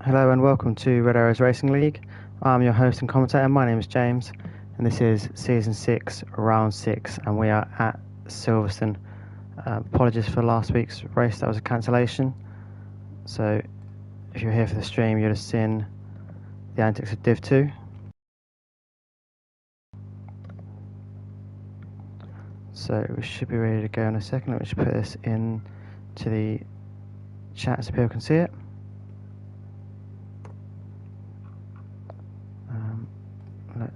Hello and welcome to Red Arrows Racing League. I'm your host and commentator. My name is James, and this is Season 6, Round 6, and we are at Silverstone. Apologies for last week's race, that was a cancellation. So, if you're here for the stream, you'd have seen the antics of Div 2. So, we should be ready to go in a second. Let me just put this in to the chat so people can see it.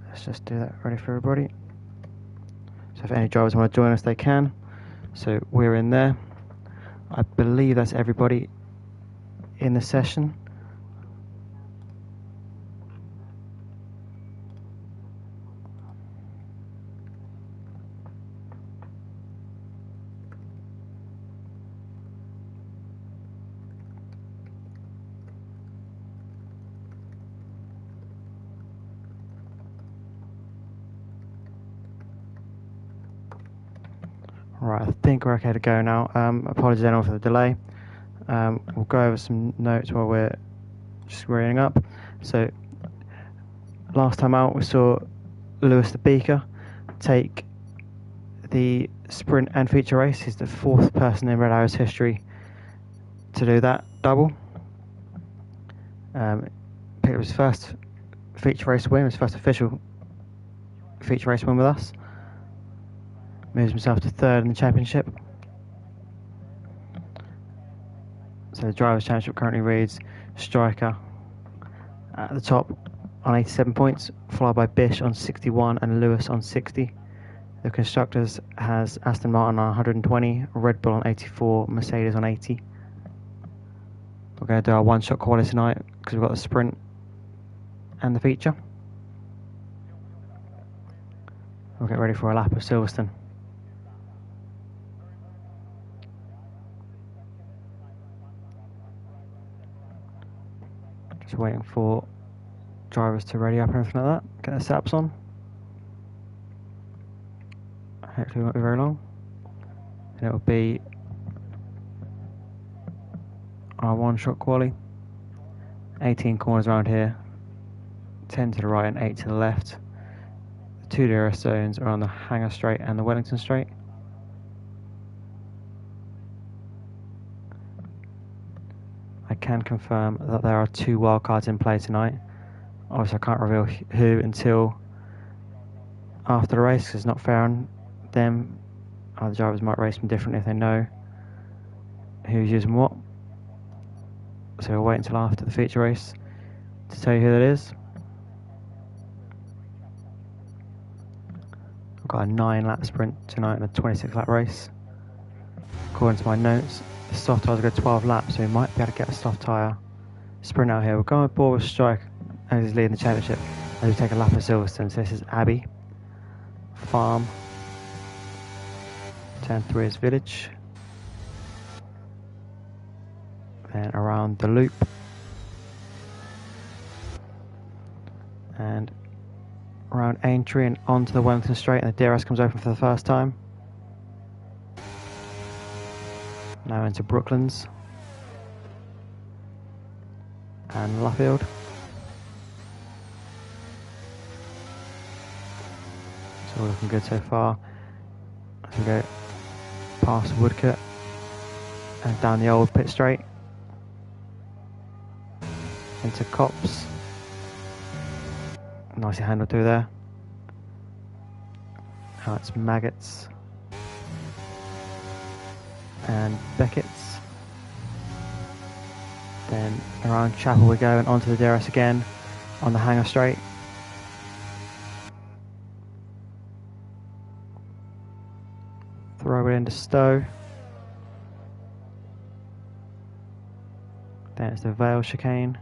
Let's just do that ready for everybody. So if any drivers want to join us, they can. So we're in there. I believe that's everybody in the session. Right, I think we're okay to go now. Apologies anyone for the delay. We'll go over some notes while we're just reading up. So, last time out we saw Lewis the Beaker take the sprint and feature race. He's the fourth person in Red Arrow's history to do that double. Picked up his first feature race win, his first official feature race win with us. Moves himself to third in the championship. So the Drivers' Championship currently reads Striker at the top on 87 points, followed by Bish on 61 and Lewis on 60. The Constructors has Aston Martin on 120, Red Bull on 84, Mercedes on 80. We're going to do our one-shot quali tonight because we've got the sprint and the feature. We'll get ready for a lap of Silverstone. Just waiting for drivers to ready up and everything like that. Get their setups on. Hopefully it won't be very long. And it will be our one-shot quali. 18 corners around here. 10 to the right and 8 to the left. The two DRS zones are on the Hangar Straight and the Wellington Straight. I can confirm that there are two wildcards in play tonight. Obviously I can't reveal who until after the race, because it's not fair on them. Other drivers might race them differently if they know who's using what. So we'll wait until after the feature race to tell you who that is. I've got a 9-lap sprint tonight and a 26-lap race. According to my notes, the soft tyres go 12 laps, so we might be able to get a soft tyre sprint out here. We're going aboard with Strike as he's leading the championship as we take a lap of Silverstone. So this is Abbey, Farm, turn 3 is Village, then around the loop, and around Aintree and onto the Wellington Straight, and the DRS comes open for the first time. Now into Brooklands and Luffield. It's all looking good so far. As we go past Woodcote and down the old pit straight into Copse. Nicely handled through there. Now it's Maggots and Beckett's. Then around Chapel we go and onto the DRS again on the Hangar Straight. Throw it into Stowe. Then it's the Vale chicane.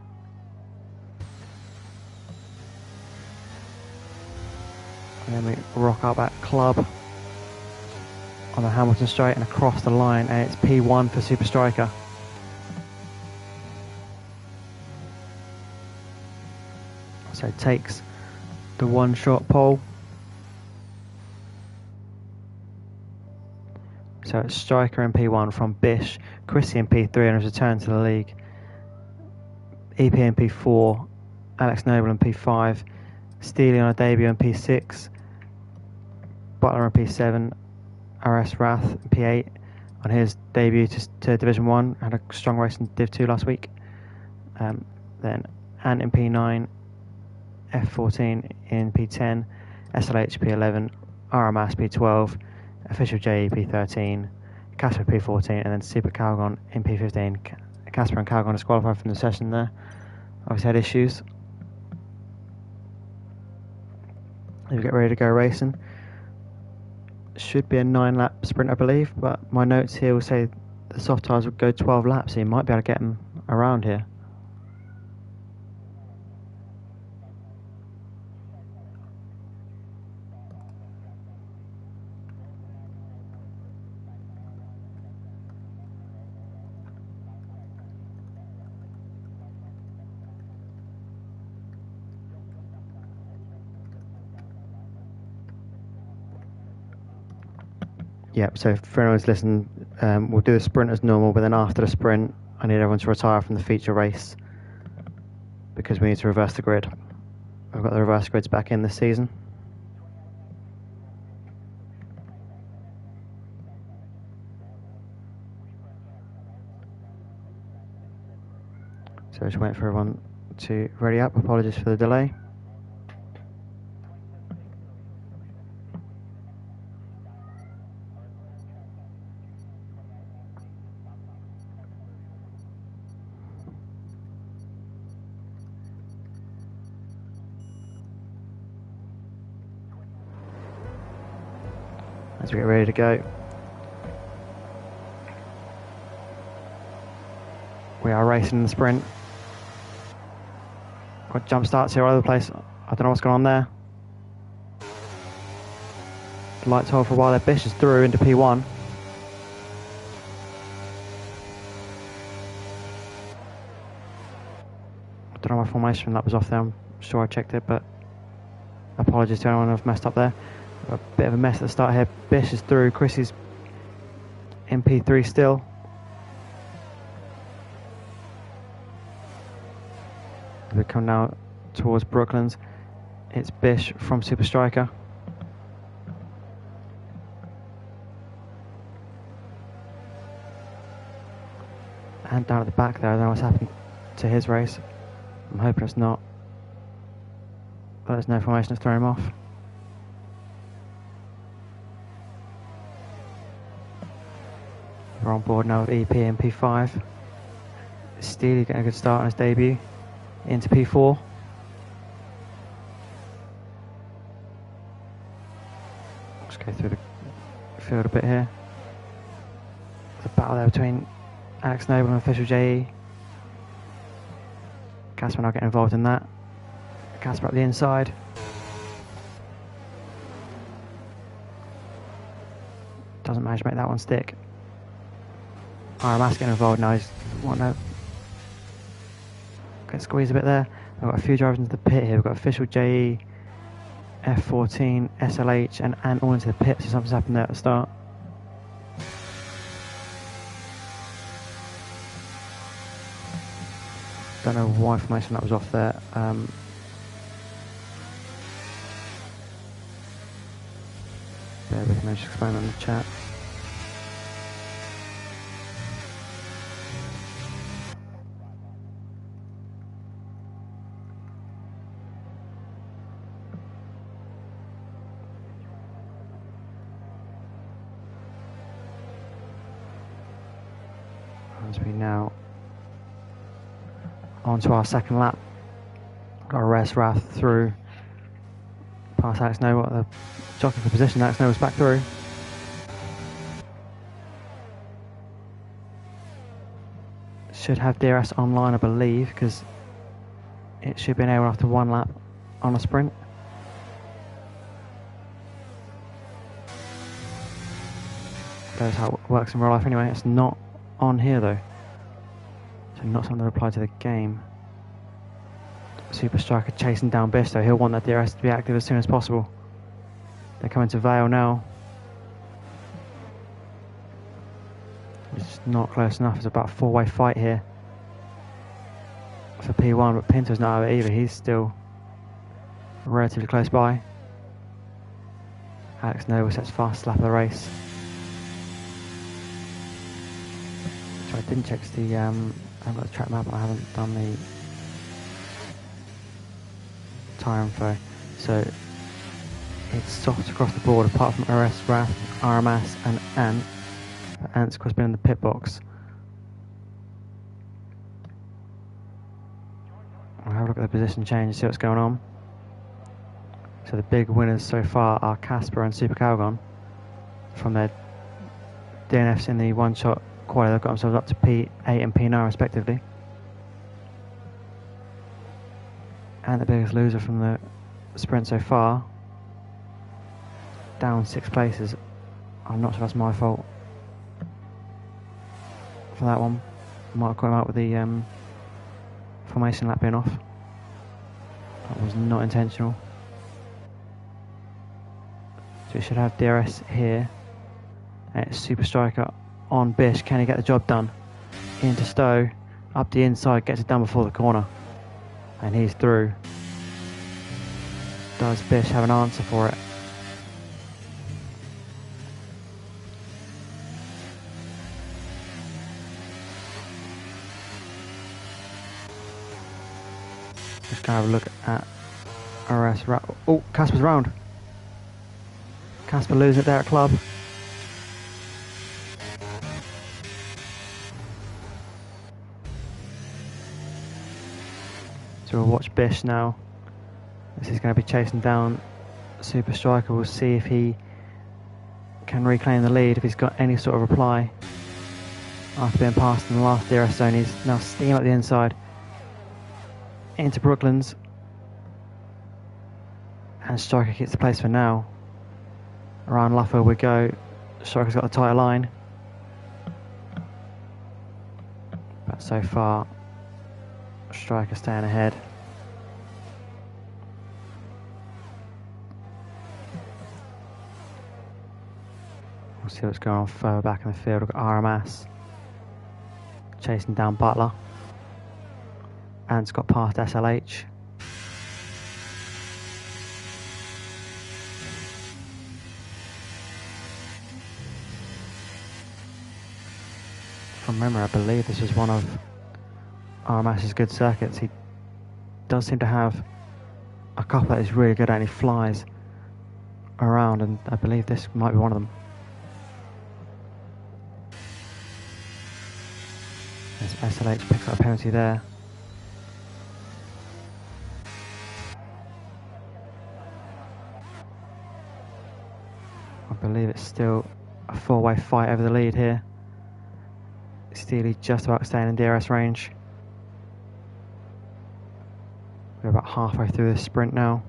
And then we rock up at Club on the Hamilton Straight and across the line, and it's P1 for Super Striker. So it takes the one-shot pole. So it's Striker in P1 from Bish, Chrissy in P3 and his return to the league EP in P4, Alex Noble in P5, Steely on a debut in P6, Butler in P7, RS Rath in P8 on his debut to Division 1, had a strong race in Div 2 last week. Then Ant in P9, F14 in P10, SLH P11, RMAS P12, Official JE P13, Casper P14, and then Super Calgon in P15. Casper and Calgon disqualified from the session there. Obviously had issues. We get ready to go racing. Should be a 9-lap sprint, I believe, but my notes here will say the soft tyres would go 12 laps, so you might be able to get them around here. Yep, so for anyone who's listening, we'll do the sprint as normal, but then after the sprint, I need everyone to retire from the feature race because we need to reverse the grid. We've got the reverse grids back in this season. So just waiting for everyone to ready up. Apologies for the delay. As we get ready to go, we are racing in the sprint. Got jump starts here all over the place. I don't know what's going on there. The lights hold for a while there. Bish is through into P1. I don't know my formation that was off there. I'm sure I checked it, but apologies to anyone who've messed up there. A bit of a mess at the start here. Bish is through. Chrissy's in P3 still. We come now towards Brooklands. It's Bish from Super Striker. And down at the back there, I don't know what's happened to his race. I'm hoping it's not. But there's no formation to throw him off. We're on board now with EP and P5. Steely getting a good start on his debut. Into P4. Let's go through the field a bit here. There's a battle there between Alex Noble and Official JE. Casper not getting involved in that. Casper up the inside. Doesn't manage to make that one stick. RMAS getting involved now. He's wanting to get squeezed a bit there. We've got a few drivers into the pit here. We've got Official JE, F14, SLH, and Ant all into the pit. So something's happened there at the start. Don't know why formation that was off there. Bear with me, just explain on the chat. As we now on to our second lap. Got a RS Rath through past Alex Noble at the jockey for position. Alex Noble's back through. Should have DRS online, I believe, because it should be enabled after one lap on a sprint. That's how it works in real life anyway. It's not on here though. So not something that applies to the game. Super Striker chasing down Bish, so he'll want that DRS to be active as soon as possible. They're coming to Vale now. It's not close enough. It's about a four-way fight here. for P1, but Pinto's not out either. He's still relatively close by. Alex Nova sets fast lap of the race. So I didn't check the I haven't got the track map, I haven't done the tyre info. So it's soft across the board apart from RS, RAF, RMS and Ant. But Ant's of course been in the pit box. I'll have a look at the position change and see what's going on. So the big winners so far are Casper and Super Calgon from their DNFs in the one-shot quali. They've got themselves up to P8 and P9 respectively. And the biggest loser from the sprint so far, down 6 places. I'm not sure that's my fault for that one. Might have got him out with the formation lap being off. That was not intentional. So we should have DRS here. And it's Super Striker on Bish. Can he get the job done? Into Stowe, up the inside, gets it done before the corner. And he's through. Does Bish have an answer for it? Just gonna have a look at RS. Oh, Casper's round. Casper losing it there at club. So we'll watch Bish now. This is going to be chasing down Super Striker. We'll see if he can reclaim the lead, if he's got any sort of reply. After being passed in the last DRS zone, he's now steaming up the inside into Brooklands. And Striker gets the place for now. Around Luffer we go. Striker's got the tighter line. But so far, Striker staying ahead. We'll see what's going on further back in the field. We've got RMS chasing down Butler. Ant's got past SLH. From memory, I believe this is one of RMS's good circuits. He does seem to have a couple that he's really good at, and he flies around, and I believe this might be one of them. As SLH picks up a penalty there. I believe it's still a 4-way fight over the lead here. Steely just about staying in DRS range. We're about halfway through this sprint now.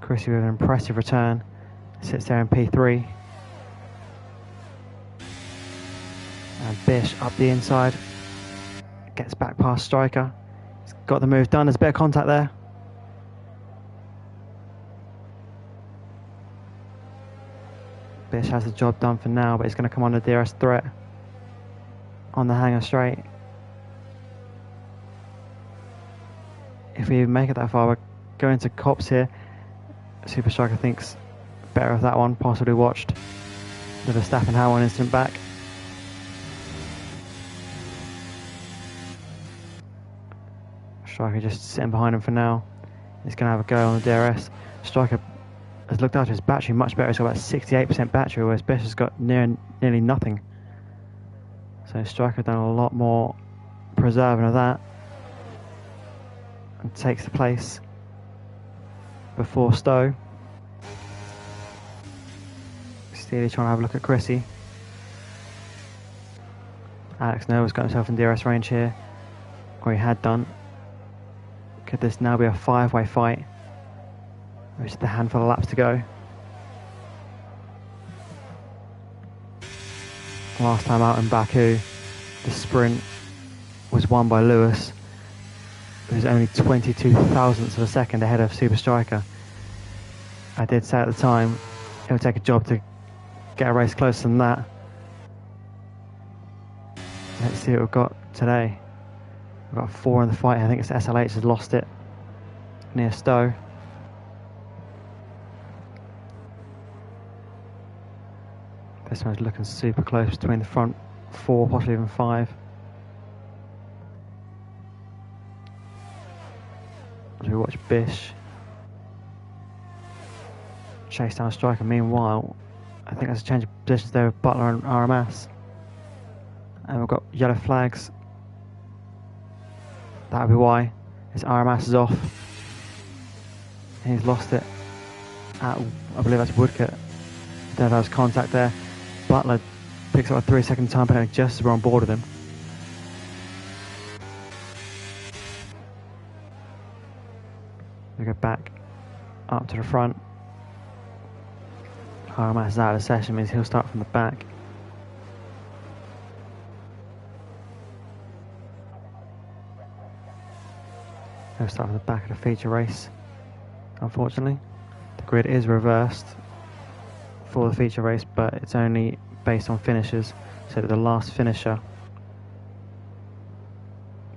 Chrissy with an impressive return. Sits there in P3. And Bish up the inside. Gets back past Striker. He's got the move done. There's a bit of contact there. Bish has the job done for now, but he's going to come under DRS threat on the hanger straight. If we even make it that far, we're going to Cops here. Super Striker thinks better of that one, possibly watched the Verstappen Hamilton incident back. Striker just sitting behind him for now. He's going to have a go on the DRS. Striker has looked after his battery much better. He's got about 68% battery, whereas Bish has got nearly nothing. So Striker done a lot more preserving of that. And takes the place before Stowe. Steely trying to have a look at Chrissy. Alex Nova's got himself in DRS range here, or he had done. Could this now be a 5-way fight? Or is it a handful of laps to go? Last time out in Baku, the sprint was won by Lewis, who was only 22 thousandths of a second ahead of Super Striker. I did say at the time it would take a job to get a race closer than that. Let's see what we've got today. We've got 4 in the fight. I think it's SLH has lost it near Stowe. This one's looking super close between the front 4, possibly even 5. As we watch Bish chase down Striker. Meanwhile, I think there's a change of positions there with Butler and RMS. And we've got yellow flags. That'll be why. His RMS is off. And he's lost it at, I believe that's Woodcote. Don't know if that was contact there. Butler picks up a 3-second time penalty just as we're on board with him. We go back up to the front. RMS is out of the session, means he'll start from the back. He'll start from the back of the feature race. Unfortunately, the grid is reversed for the feature race, but it's only based on finishes, so that the last finisher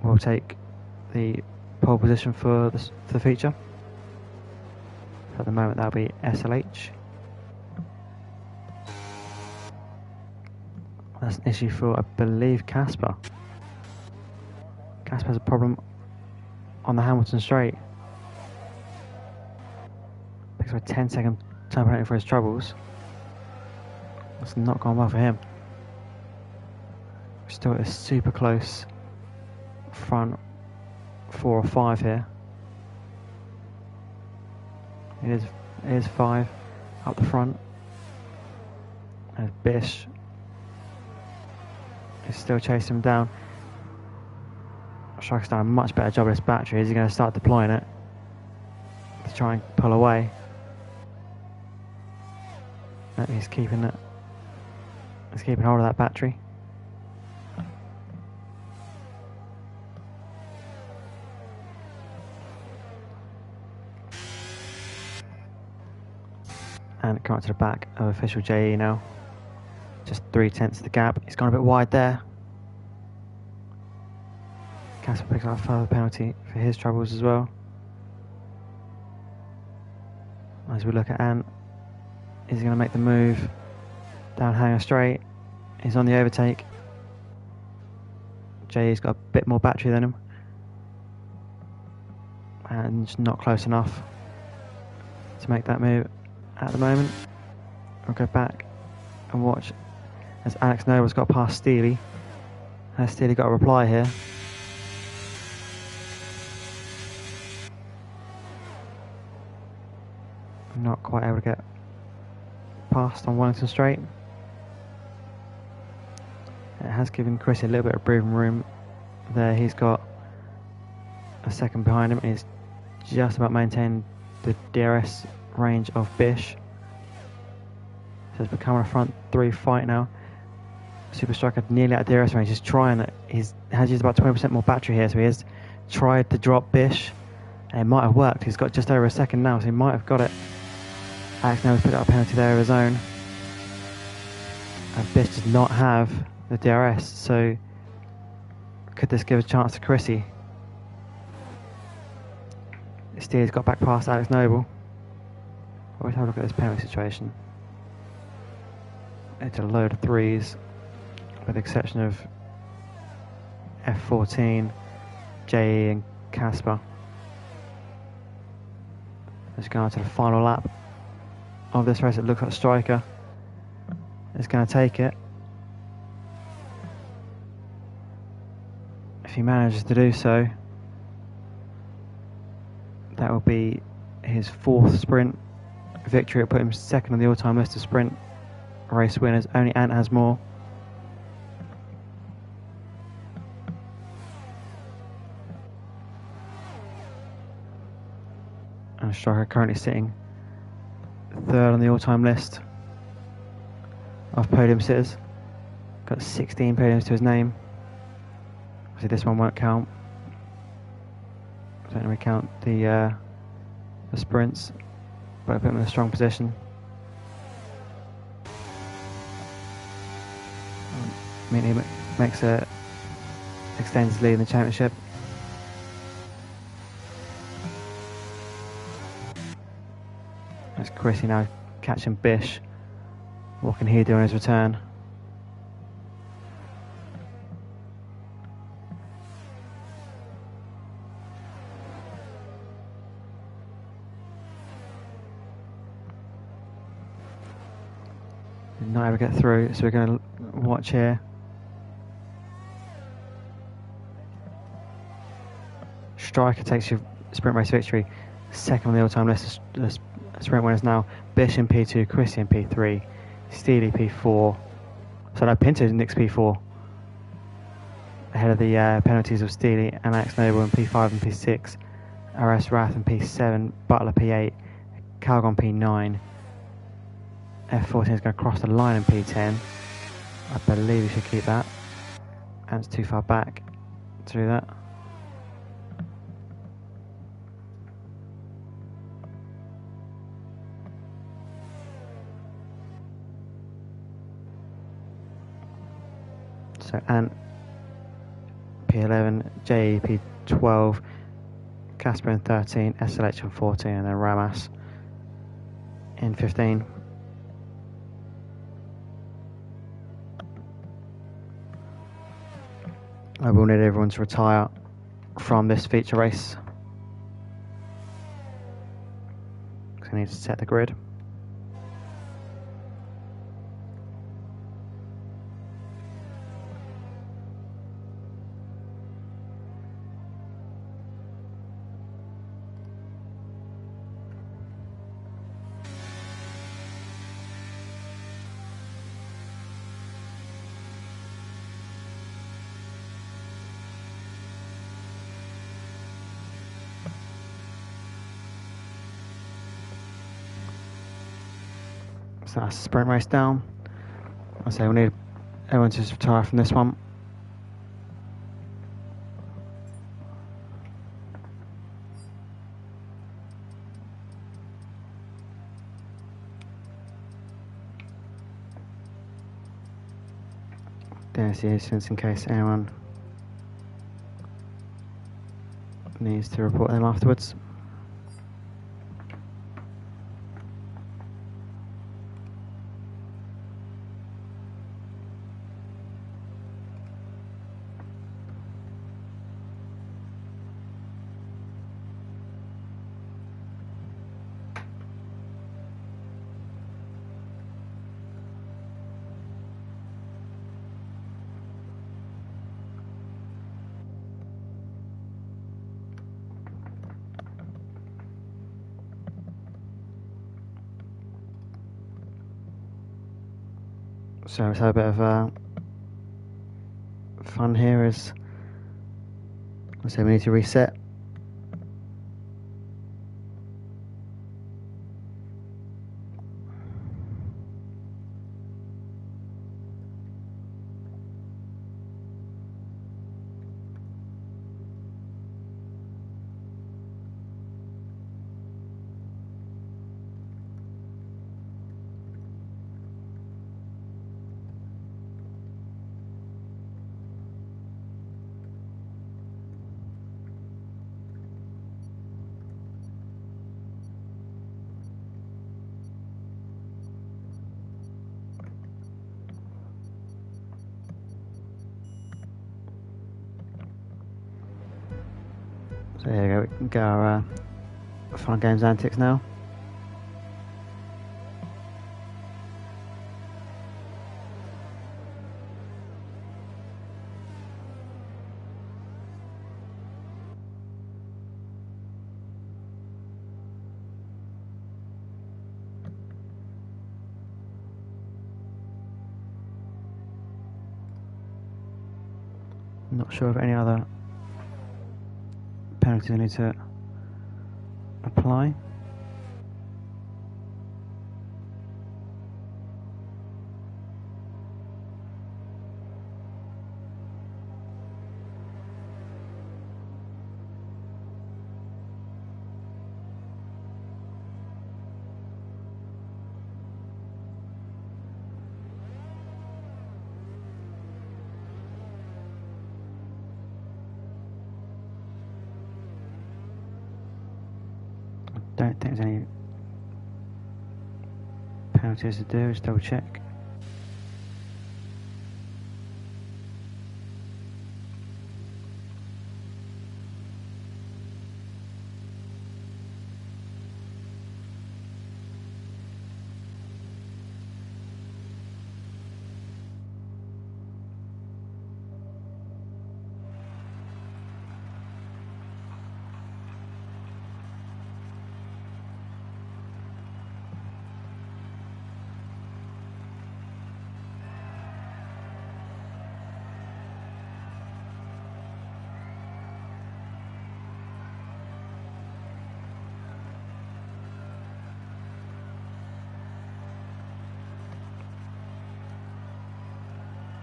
will take the pole position for the feature. So at the moment that'll be SLH. That's an issue for, I believe, Casper. Casper has a problem on the Hamilton straight. Picks up a 10-second time penalty for his troubles. That's not gone well for him. We're still at a super close front 4 or 5 here. It is 5 up the front. There's Bish. He's still chasing him down. Striker's done a much better job with this battery. Is he going to start deploying it to try and pull away? No, he's keeping it. He's keeping hold of that battery. And come up to the back of official JE now. Just 3/10 of the gap. He's gone a bit wide there. Casper picks up a further penalty for his troubles as well. As we look at Ant, is he going to make the move down Hanger Straight? He's on the overtake. JE's got a bit more battery than him. And just not close enough to make that move at the moment. We'll go back and watch as Alex Noble's got past Steely. Has Steely got a reply here? Not quite able to get past on Wellington Straight. It has given Chris a little bit of breathing room there. He's got a second behind him. He's just about maintaining the DRS range of Bish. So it's becoming a front 3 fight now. Super Striker nearly at DRS range. He's trying it. He has used about 20% more battery here, so he has tried to drop Bish. And it might have worked. He's got just over a second now, so he might have got it. Alex Noble's put up a penalty there of his own. And Bish does not have the DRS, so could this give a chance to Chrissy? Steele's got back past Alex Noble. Always have a look at this penalty situation. It's a load of 3s, with the exception of F14, JE and Casper. Let's go on to the final lap of this race. It looks like Striker is going to take it. If he manages to do so, that will be his 4th sprint victory. It'll put him second on the all-time list of sprint race winners. Only Ant has more. And Striker currently sitting 3rd on the all-time list of podium sitters. Got 16 podiums to his name. Obviously this one won't count. Don't really count the sprints, but I put him in a strong position. I mean, he extends his lead in the championship Chrissy now catching Bish. What can he do on his return? Did not ever get through, so we're going to watch here. Striker takes your sprint race victory. Second on the all-time list of sprint winners now. Bish in P2, Chrissy in P3, Steely P4. So no, Pinto Nick's P4. Ahead of the penalties of Steely and Alex Noble in P5 and P6. RS Rath in P7, Butler P8, Calgon P9. F14 is going to cross the line in P10. I believe we should keep that. And it's too far back to do that. So Ant P11, JE P12, Casper in 13, SLH in 14, and then Ramas in 15. I will need everyone to retire from this feature race, because I need to set the grid. So that's the sprint race down. I say we need everyone to retire from this one. There's the instance in case anyone needs to report them afterwards. So let's have a bit of fun here as I say we need to reset. So here we go, we can get our Fun Games antics now. Not sure of any other penalties I need to apply. Don't think there's any penalty is to do, just double check.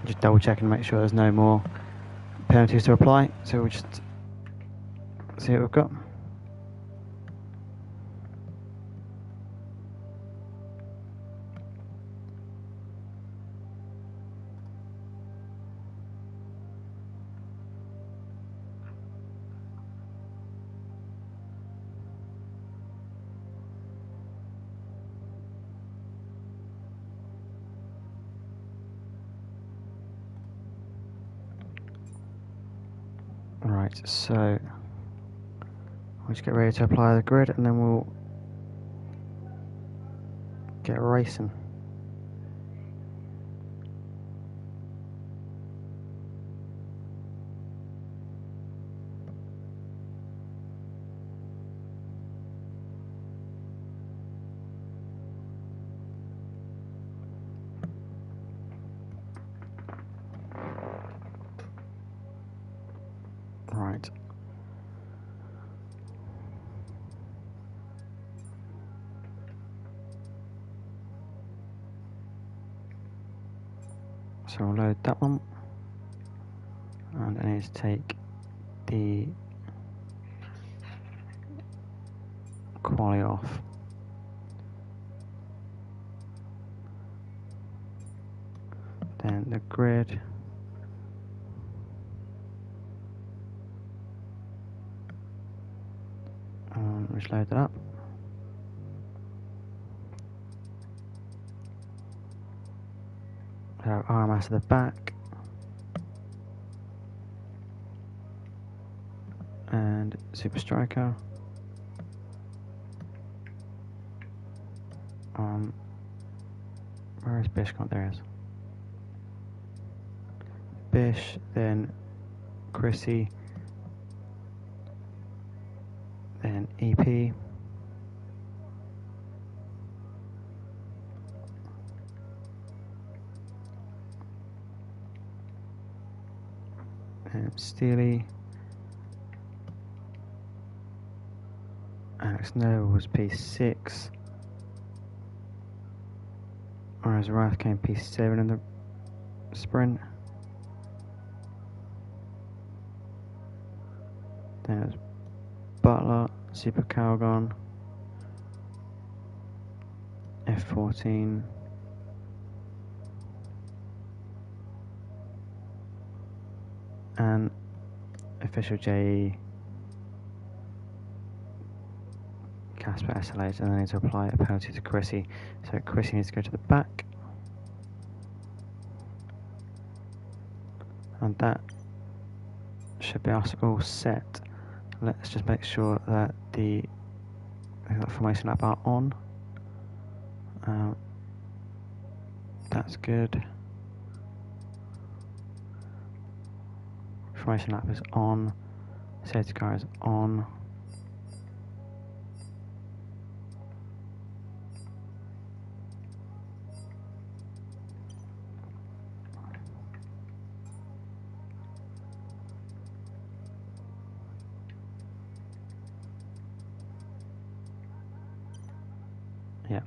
Just double check and make sure there's no more penalties to apply. So we'll just see what we've got. Right, so we'll just get ready to apply the grid and then we'll get racing. Right. So we'll load that one. And I need to take the quali off. Then the grid. Just load that up. So RMS at the back. And Super Striker. Where is Bish? There he is. Bish, then Chrissy, then EP, and Steely, Alex Noble was P6, whereas Wrath came P7 in the sprint. Then it was Butler, Super Calgon, F14, and Official JE, Casper SLH, and then I need to apply a penalty to Chrissy. So Chrissy needs to go to the back. And that should be us all set. Let's just make sure that the formation lap are on. That's good. Formation lap is on. Safety car is on. Yeah.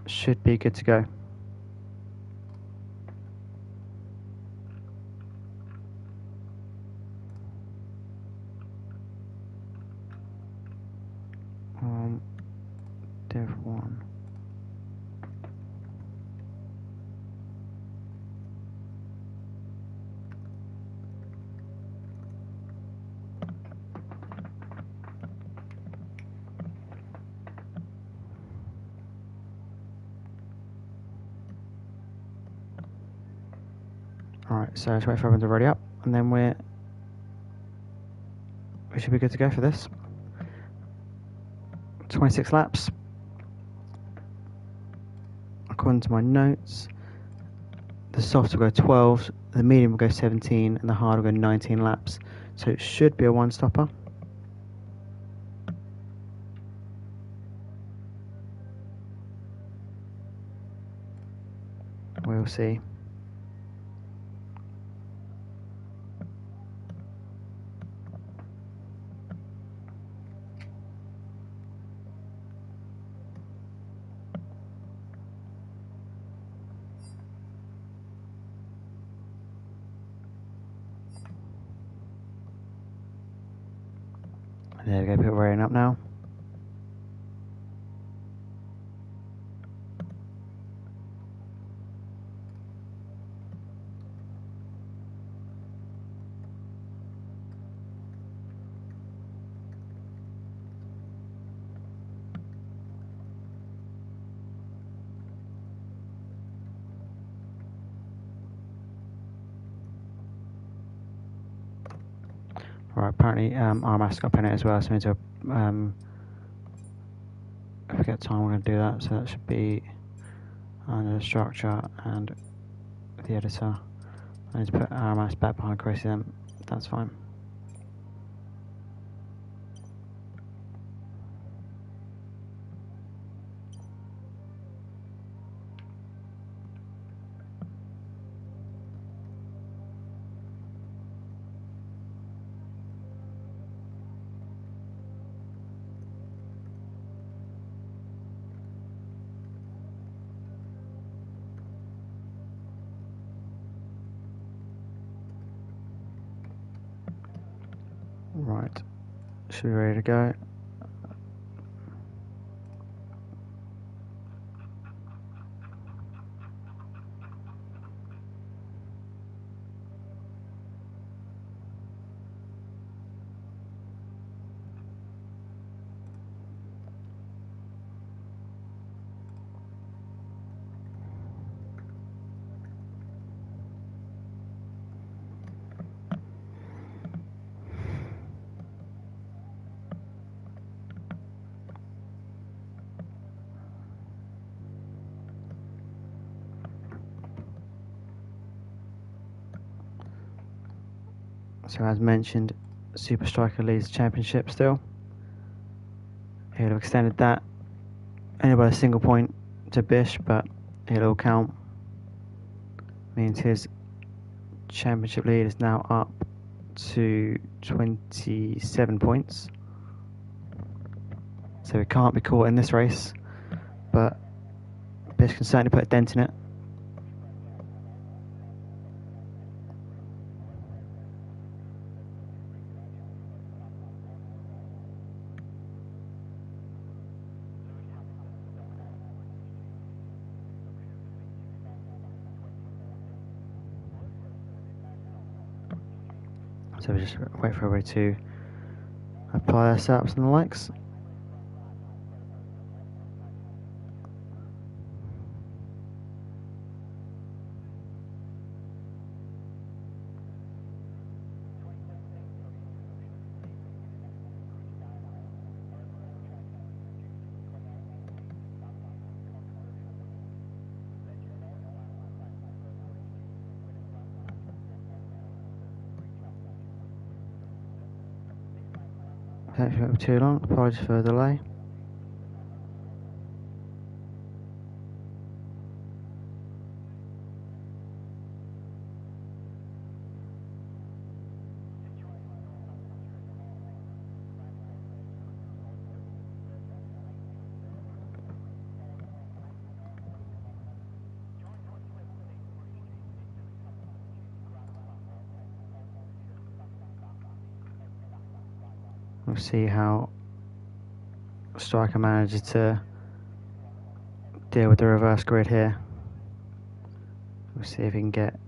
Should be good to go. Div 1. Alright, so let's wait for everyone to ready up, and then we should be good to go for this. 26 laps. According to my notes, the soft will go 12, the medium will go 17, and the hard will go 19 laps. So it should be a one-stopper. We'll see. There we go, people readying up now. Right, apparently RMAS got a penalty as well, so we need to, if we get time we're going to do that, so that should be under the structure and the editor. I need to put RMAS back behind Chris then, that's fine. Right, should be ready to go. So as mentioned, Super Striker leads the championship still. He'll have extended that only by a single point to Bish, but it'll count. Means his championship lead is now up to 27 points. So he can't be caught in this race, but Bish can certainly put a dent in it. So we just wait for everybody to apply their setups and the likes. Hopefully it won't be too long, apologies for the delay. We'll see how Striker manages to deal with the reverse grid here. We'll see if he can get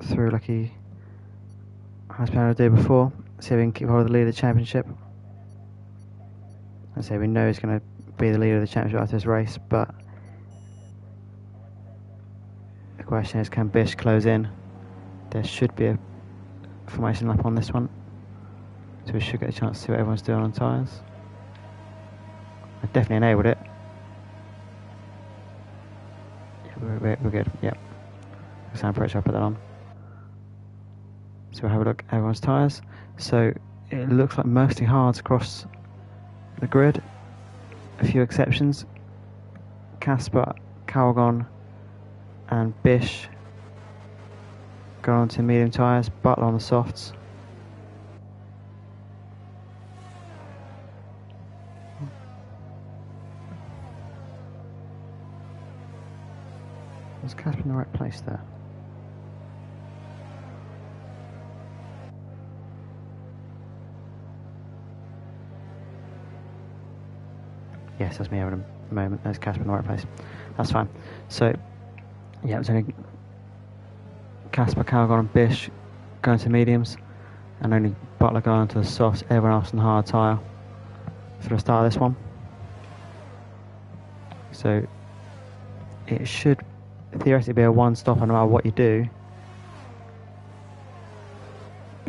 through like he has been able to do before. See if he can keep hold of the lead of the championship. I say we know he's going to be the leader of the championship after this race, but The question is, can Bish close in? There should be a formation lap on this one, so we should get a chance to see what everyone's doing on tyres. I definitely enabled it. Yeah, we're good, yeah. Sound pressure, I'll put that on. So we'll have a look at everyone's tyres. So it looks like mostly hards across the grid. A few exceptions. Casper, Calgon and Bish go on to medium tyres, Butler on the softs. Was Casper in the right place there? Yes, that's me having a moment. There's Casper in the right place. That's fine. So, yeah, it was only Casper, Calgon and Bish going to mediums, and only Butler going to the softs, everyone else on hard tyre for the start of this one. So, it should theoretically be a one-stopper no matter what you do,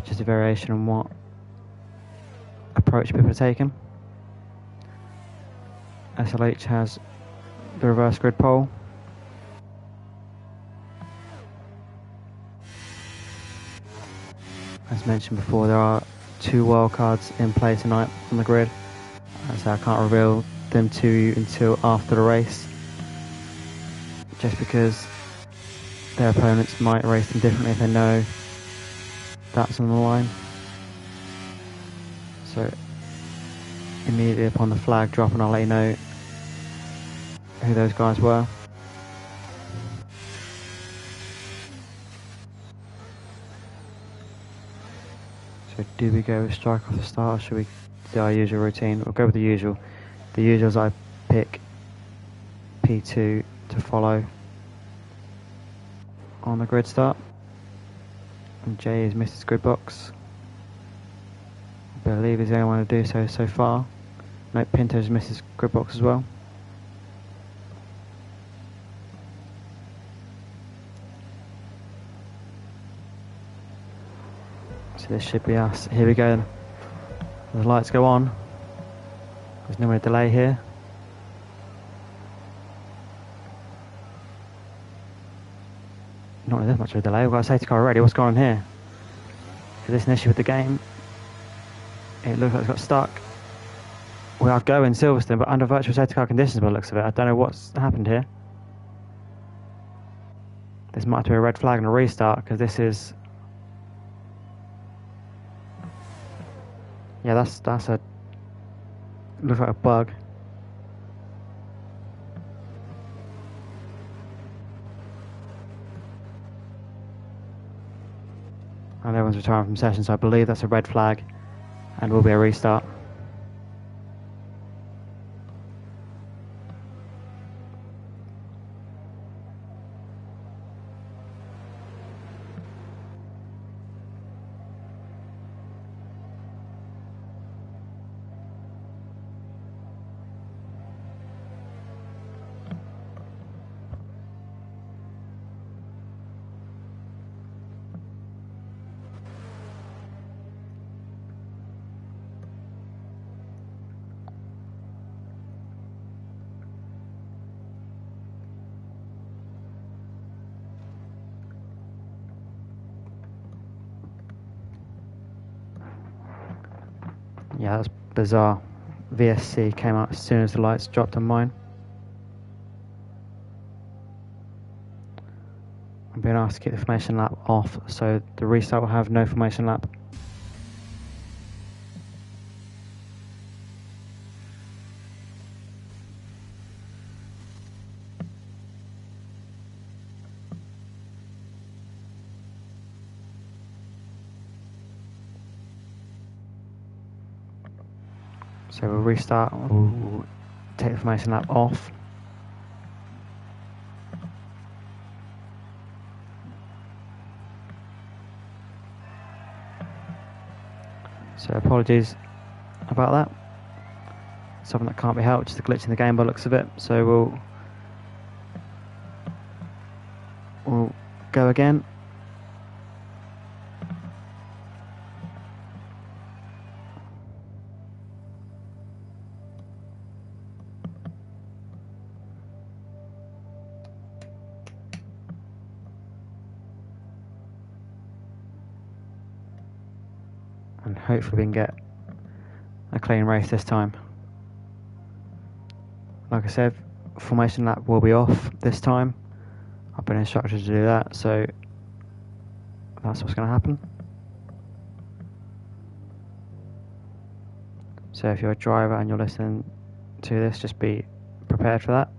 just a variation on what approach people are taking. SLH has the reverse grid pole. As mentioned before, there are 2 wildcards in play tonight on the grid, so I can't reveal them to you until after the race, just because their opponents might race them differently if they know that's on the line. So immediately upon the flag drop, and I'll let you know who those guys were. So do we go with strike off the start, or should we do our usual routine? We'll go with the usual. The usual is I pick P2 to follow on the grid start, and Jay has missed his grid box. I believe he's the only one to do so far. No, Pinto's missed his grid box as well. So this should be us. Here we go. The lights go on. There's no more delay here. Not really that much of a delay. We've got a safety car already. What's going on here? Is this an issue with the game? It looks like it's got stuck. We are going Silverstone, but under virtual safety car conditions by the looks of it. I don't know what's happened here. This might have to be a red flag and a restart, because this is... Yeah, that's a... looks like a bug. And everyone's retiring from session, so I believe that's a red flag and will be a restart. Yeah, that's bizarre. VSC came out as soon as the lights dropped on mine. I'm being asked to keep the formation lap off, so the restart will have no formation lap. So we'll restart, we'll take the formation lap off. So apologies about that. Something that can't be helped, just a glitch in the game by the looks of it. So we'll we'll go again. And hopefully we can get a clean race this time. Like I said, formation lap will be off this time. I've been instructed to do that, so that's what's going to happen. So if you're a driver and you're listening to this, just be prepared for that.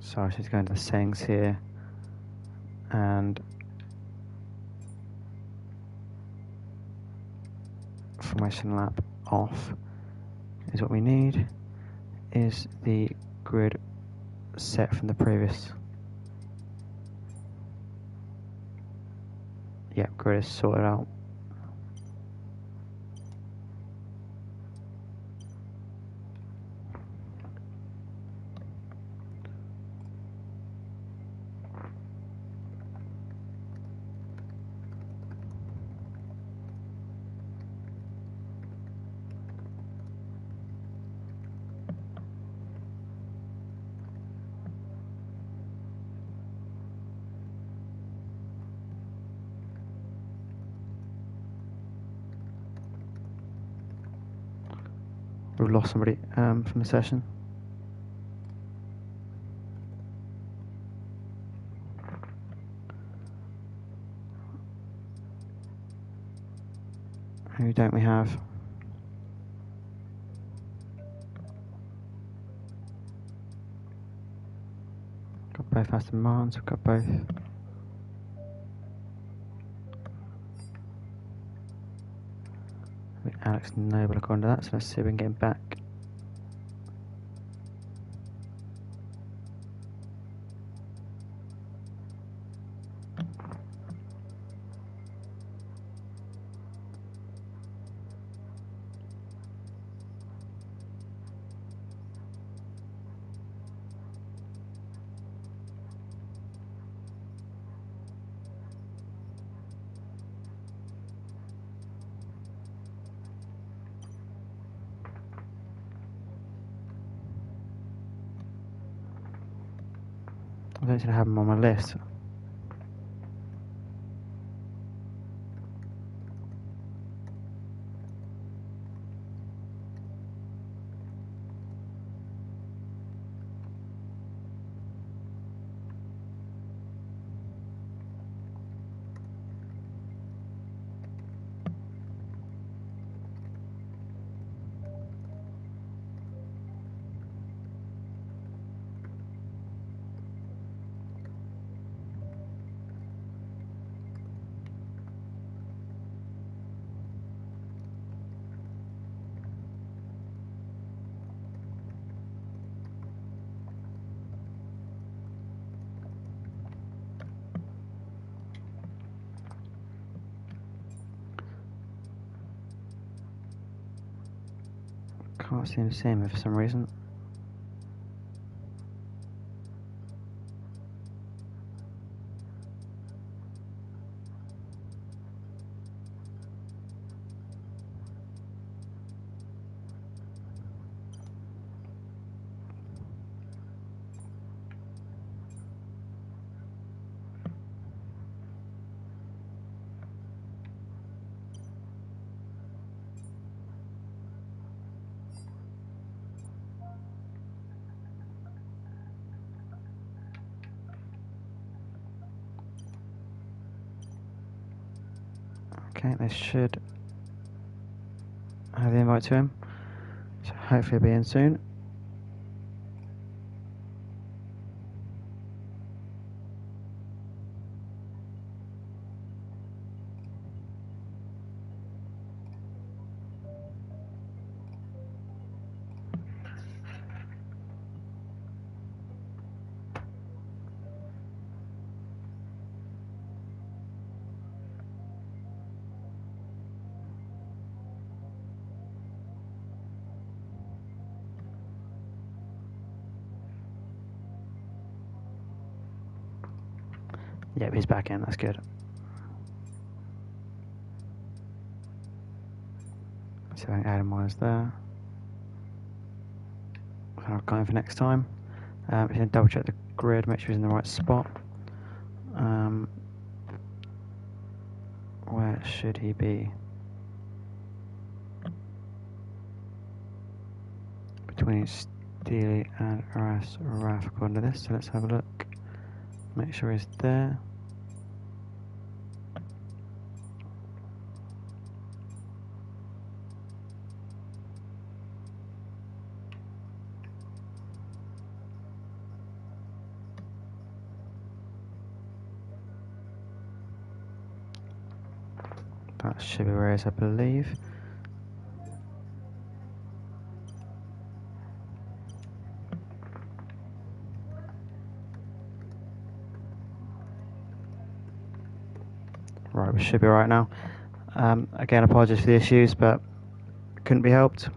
So I should go into the settings here, and formation lap off is what we need. Is the grid set from the previous? Yeah, grid is sorted out. We've lost somebody from the session. Who don't we have? Got both Aston Martins, we've got both. Alex Noble according to that, so let's see if we can get him back. I don't seem to have him on my list. Can't seem to see him for some reason. Okay, they should have the invite to him, so hopefully he'll be in soon. Yep, he's back in. That's good. So I think Adam was there. I've got him for next time. If you double check the grid, make sure he's in the right spot. Where should he be? Between Steely and Ras Raf according to this. So let's have a look. Make sure he's there. That should be where he is, I believe. Right, we should be right now. Again, apologies for the issues, but couldn't be helped.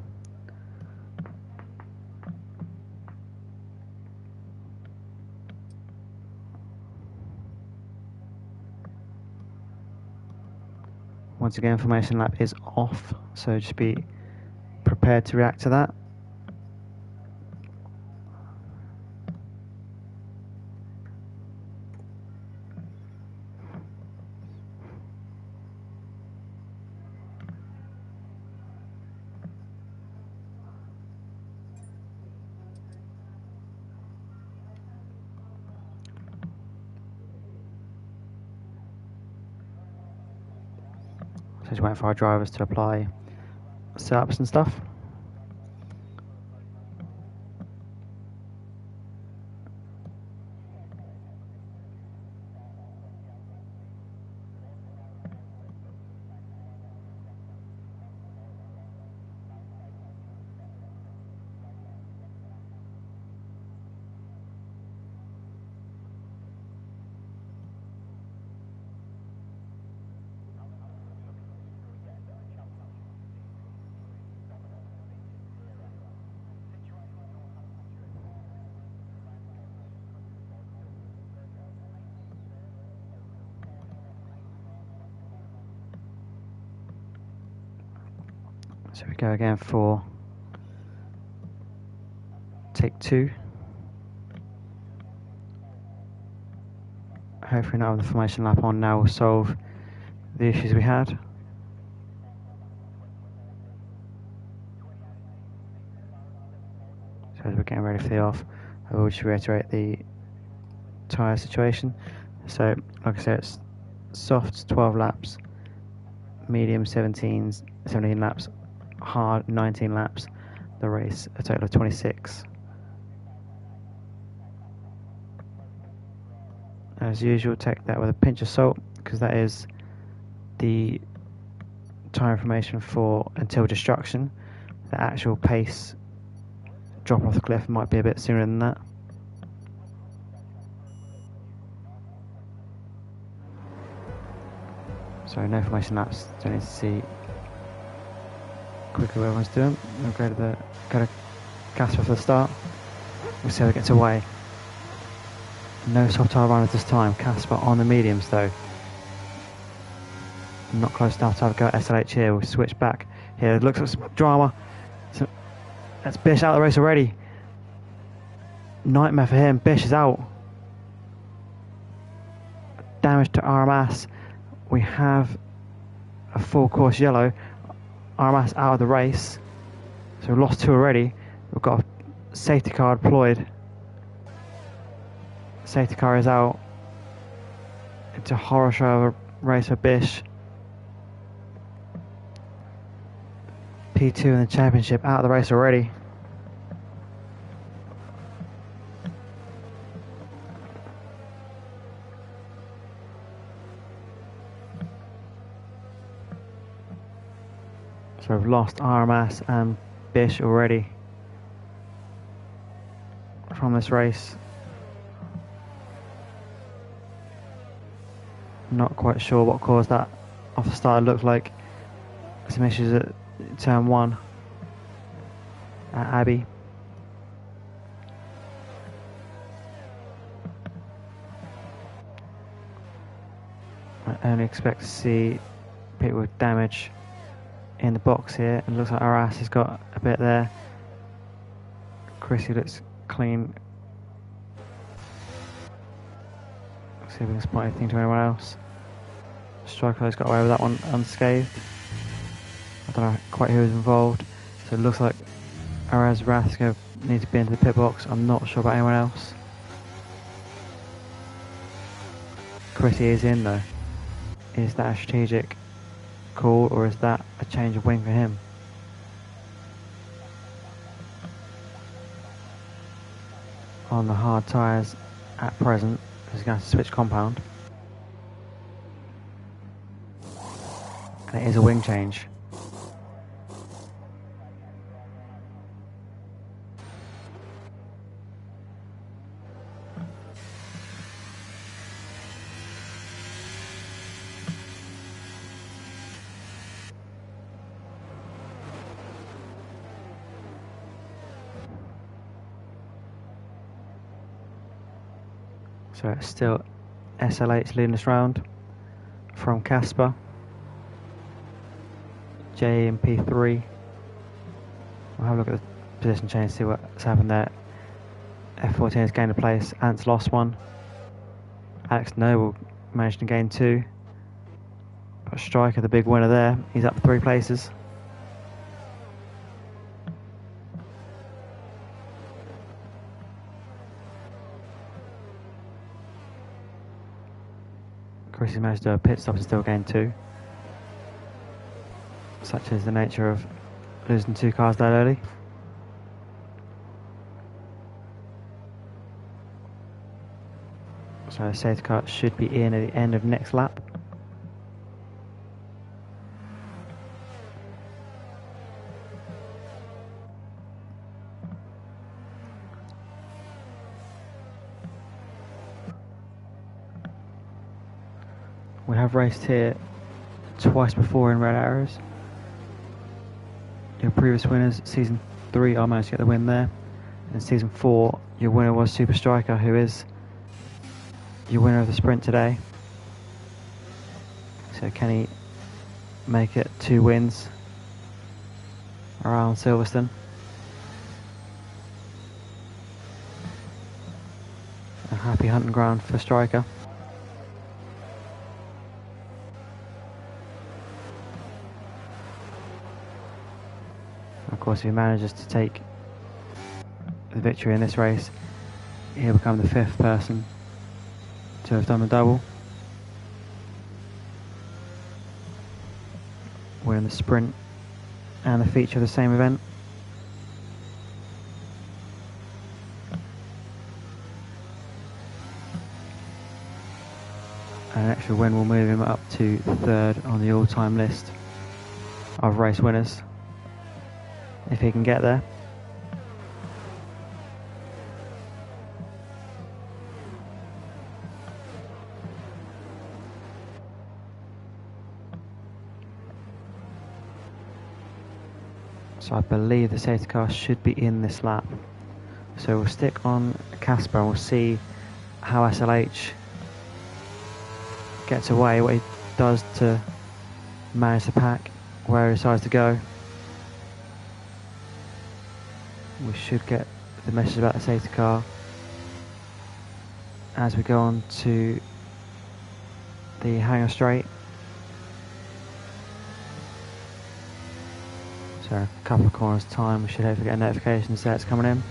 Once again, formation lap is off, so just be prepared to react to that. So just waiting for our drivers to apply setups and stuff. So we go again for take 2. Hopefully now with the formation lap on now we'll solve the issues we had. So as we're getting ready for the off, I will just reiterate the tyre situation. So like I said, it's softs 12 laps, medium 17 laps, hard 19 laps, the race a total of 26. As usual, take that with a pinch of salt because that is the tyre information for until destruction. The actual pace drop off the cliff might be a bit sooner than that. So no formation laps, don't need to see quickly what everyone's doing. We'll go to Casper for the start. We'll see how it gets away. No soft tyre runners this time. Casper on the mediums though. Not close enough to have a go at SLH here. We'll switch back here. It looks like some drama. So that's Bish out of the race already. Nightmare for him. Bish is out. Damage to RMS. We have a full course yellow. RMS out of the race. So we've lost 2 already. We've got a safety car deployed. Safety car is out. It's a horror show of a race for Bish. P2 in the championship, out of the race already. So we've lost RMS and Bish already from this race. Not quite sure what caused that off the start. It looked like some issues at turn 1 at Abbey. I only expect to see people with damage in the box here, and it looks like Aras has got a bit there. Chrissy looks clean. Let's see if we can spot anything to anyone else. Striker's got away with that one unscathed. I don't know quite who was involved. So it looks like Aras Wrath is going to need to be into the pit box. I'm not sure about anyone else. Chrissy is in though. Is that a strategic call, or is that a change of wing for him? On the hard tyres at present, he's going to switch compound. And it is a wing change. So it's still SLH leading this round from Casper. J and P3. We'll have a look at the position change, see what's happened there. F14 has gained a place, Ant's lost one. Alex Noble managed to gain 2. But Striker, the big winner there, he's up 3 places. Chris has managed to do a pit stop and still gain 2. Such is the nature of losing 2 cars that early. So the safety car should be in at the end of next lap. We have raced here twice before in Red Arrows. Your previous winners, season 3, I managed to get the win there. In season 4, your winner was Super Striker, who is your winner of the sprint today. So can he make it 2 wins around Silverstone? A happy hunting ground for Striker. Of course, if he manages to take the victory in this race, he'll become the 5th person to have done the double. Winning the sprint and the feature of the same event. And an extra win will move him up to 3rd on the all-time list of race winners, if he can get there. So I believe the safety car should be in this lap. So we'll stick on Casper and we'll see how SLH gets away, what he does to manage the pack, where he decides to go. We should get the message about the safety car as we go on to the hangar straight. So a couple of corners time, we should hopefully get a notification to say it's coming in.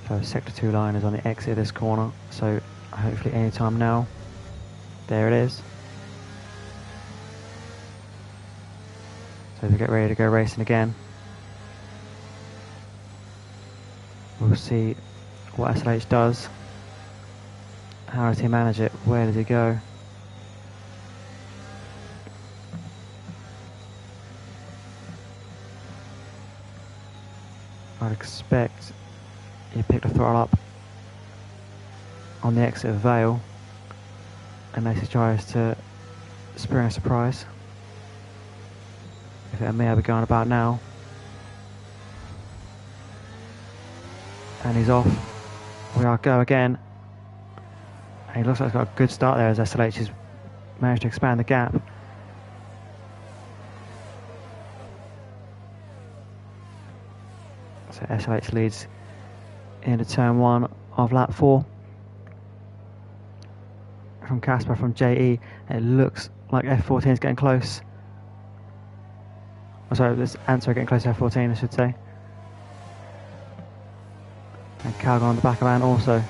So sector 2 line is on the exit of this corner, so hopefully any time now. There it is. So we get ready to go racing again. We'll see what SLH does. How does he manage it? Where does he go? I'd expect he picked the throttle up on the exit of Vale, unless he tries to spring a surprise. If it may be going about now. And he's off. We are go again. And he looks like he's got a good start there as SLH has managed to expand the gap. So SLH leads into turn 1 of lap 4. From Casper, from JE, it looks like F14 is getting close. Oh, sorry, this Answer getting close to F14, I should say. And Calgon on the back of Ant also.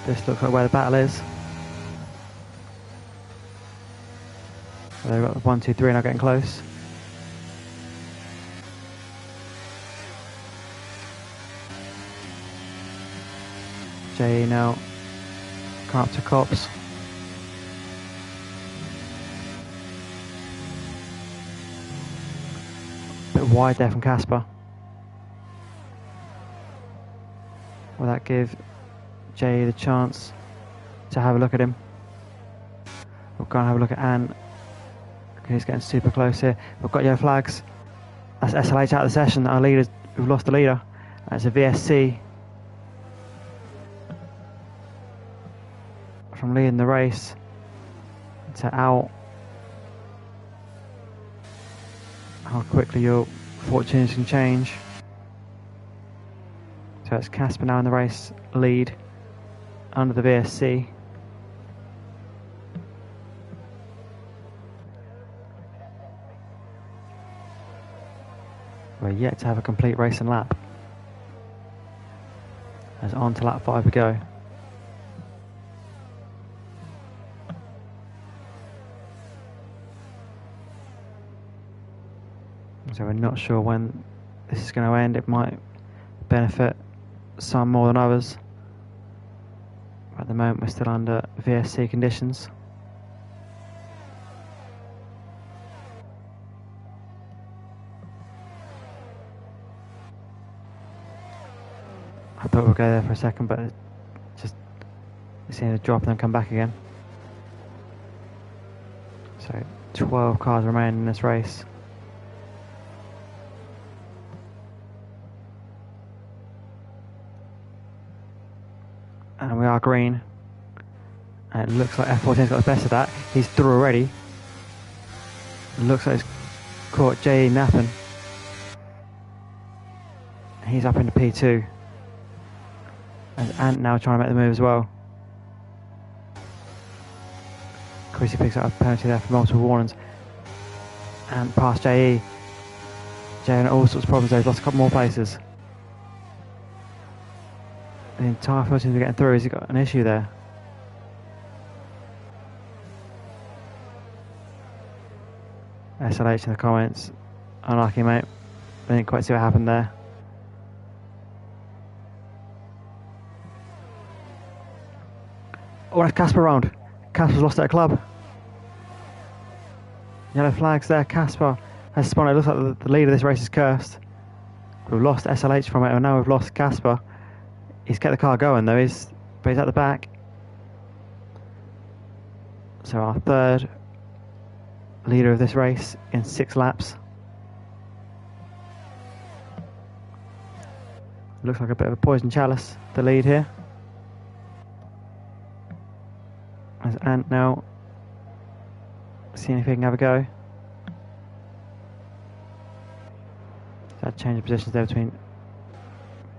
This looks like where the battle is. So they've got 1, 2, 3 now getting close. JE now come up to Cops. Bit wide there from Casper. Will that give JE the chance to have a look at him? We'll go and have a look at Ant. He's getting super close here. We've got yellow flags. That's SLH out of the session. Our leaders, we've lost the leader. That's a VSC. From leading the race to out. How quickly your fortunes can change. So it's Casper now in the race lead under the VSC. We're yet to have a complete race and lap. As on to lap 5 we go. So we're not sure when this is going to end. It might benefit some more than others. At the moment we're still under VSC conditions. I thought we'd go there for a second, but it just seemed to drop and then come back again. So 12 cars remain in this race. And we are green. And it looks like F14's got the best of that. He's through already. It looks like he's caught JE napping. He's up into P2. And Ant now trying to make the move as well. Chrissy picks up a penalty there for multiple warnings. Ant past JE. JE in all sorts of problems there. He's lost a couple more places. The entire field seems to be getting through. Has he got an issue there? SLH in the comments. Unlucky, mate. Didn't quite see what happened there. Oh, that's Casper round. Casper's lost at a club. Yellow flags there. Casper has spun. It looks like the leader of this race is cursed. We've lost SLH from it, and now we've lost Casper. He's kept the car going though, but he's at the back. So our third leader of this race in 6 laps. Looks like a bit of a poison chalice, the lead here. As Ant now seeing if he can have a go. That change of positions there between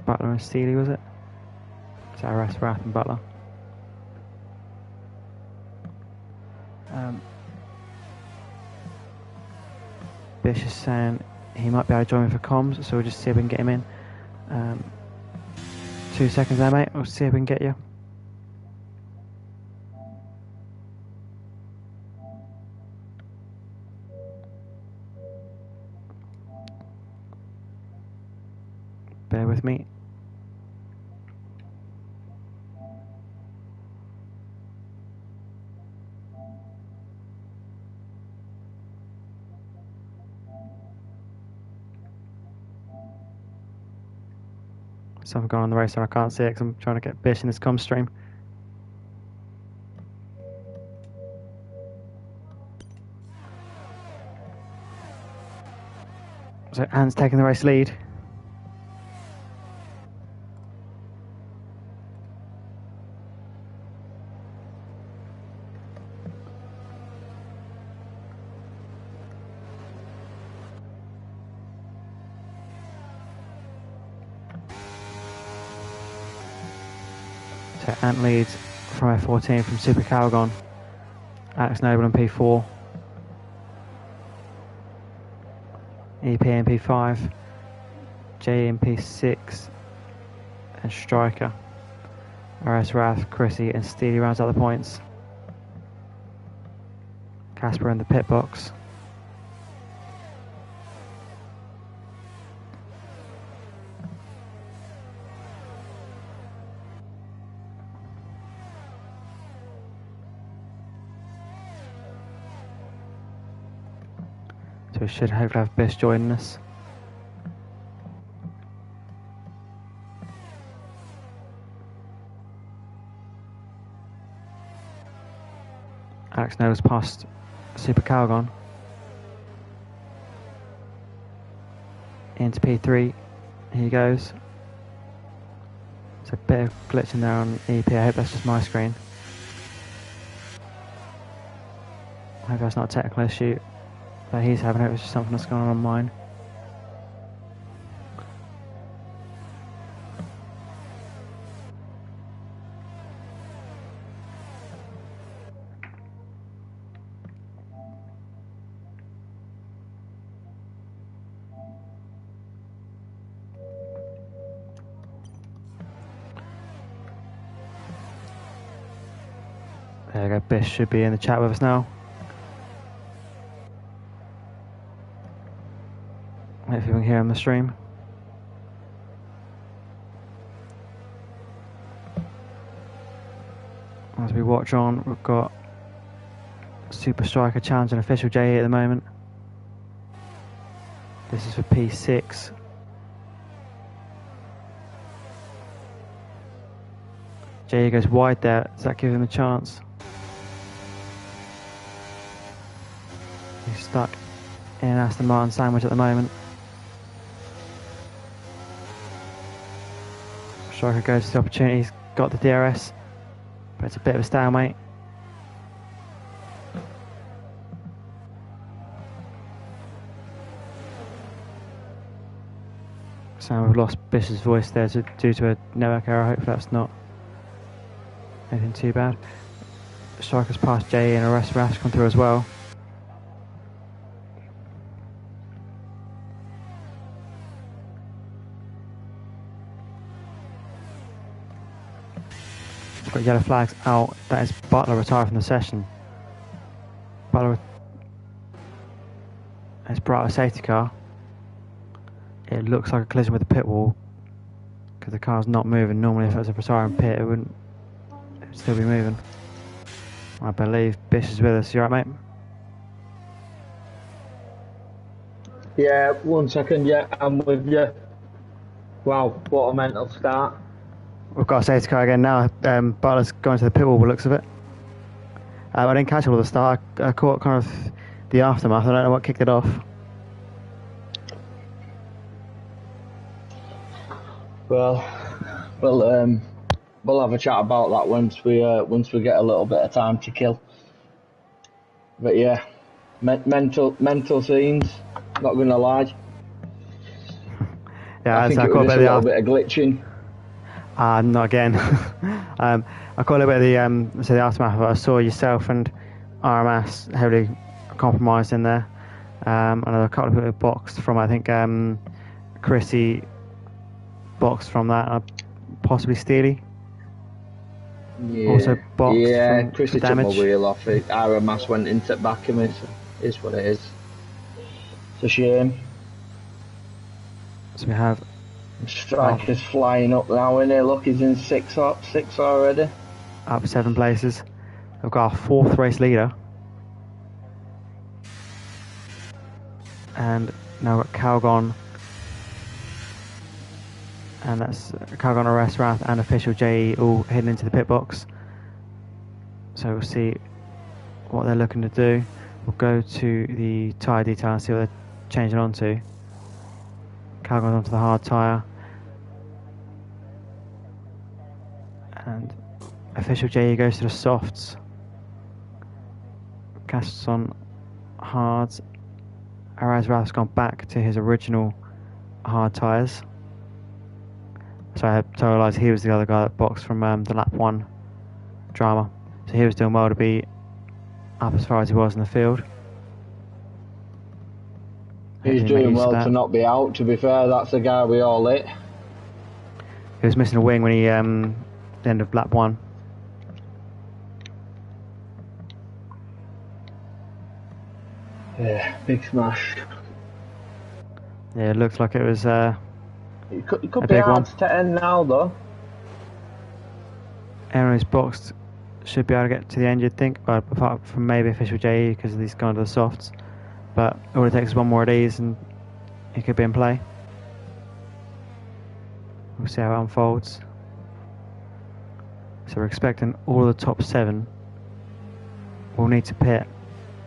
Butler and Steely, was it? So RS, Rath and Butler. Bish is saying he might be able to join me for comms, so we'll just see if we can get him in. 2 seconds there, mate. We'll see if we can get you. Bear with me. Something going on in the race and I can't see it because I'm trying to get Bish in this comm stream. So Ant's taking the race lead. So Ant leads from F14 from Super Calgon. Alex Noble in P4. EP in P5. J in P6. And Striker. RS Wrath, Chrissy and Steely rounds out the points. Casper in the pit box. So we should hopefully have Bish joining us. Alex Noble's past Super Calgon. Into P3. Here he goes. There's a bit of glitch in there on EP. I hope that's just my screen. I hope that's not a technical issue that he's having. I hope it's just something that's going on mine. There we go, Bish should be in the chat with us now. Hopefully we can hear him on the stream. As we watch on, we've got Super Striker challenging Official JE at the moment. This is for P6. JE goes wide there. Does that give him a chance? He's stuck in an Aston Martin sandwich at the moment. Striker goes to the opportunity. He's got the DRS, but it's a bit of a stalemate. So we've lost Bish's voice there due to a network error. Hopefully that's not anything too bad. Striker's past JE and RS Wrath come through as well. We've got yellow flags out. That is Butler retired from the session. Butler has brought out a safety car. It looks like a collision with the pit wall because the car's not moving. Normally if it was a retiring pit it would still be moving. I believe Bish is with us. You alright, mate? Yeah, 1 second, yeah, I'm with you. Wow, what a mental start. We've got a safety car again now. Butler's going to the pit wall by the looks of it. I didn't catch all of the start. I caught kind of the aftermath. I don't know what kicked it off. Well, we'll have a chat about that once we get a little bit of time to kill. But yeah, mental scenes. Not gonna lie. Yeah, I think it was just a little bit of glitching. Not again. I caught a little bit of the aftermath. I saw yourself and RMS heavily compromised in there. And a couple of people boxed from, I think, Chrissy boxed from that, possibly Steely. Yeah. Also boxed. Yeah, from Chrissy took my wheel off it. RMS went into the back of me, so it is what it is. It's a shame. So we have Striker's flying up now, isn't he? Look, he's in six already. Up 7 places. We've got our 4th race leader. And now we've got Calgon. And that's Calgon, RS Wrath and Official JE all heading into the pit box. So we'll see what they're looking to do. We'll go to the tyre detail and see what they're changing onto. Calgon's onto the hard tyre. And Official JE goes to the softs. Casts on hards. RS Wrath's gone back to his original hard tyres. So I realised he was the other guy that boxed from the lap 1 drama. So he was doing well to be up as far as he was in the field. He's doing well to not be out, to be fair. That's the guy we all hit. He was missing a wing when he the end of lap 1. Yeah, big smash. Yeah, it looks like it was It could be hard to end now, though. Everyone who's boxed should be able to get to the end, you'd think, but apart from maybe Official JE because of these kind of the softs. But all it takes is one more of these and he could be in play. We'll see how it unfolds. So we're expecting all of the top 7 will need to pit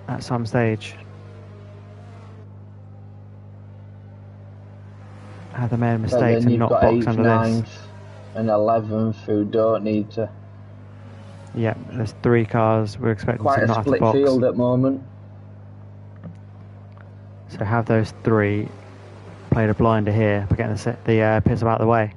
at some stage. Have they made mistakes and not box under this? And 11th who don't need to. Yeah, there's 3 cars. We're expecting quite to not a have to split box. field at the moment. So have those 3 played a blinder here for getting the pits out of the way.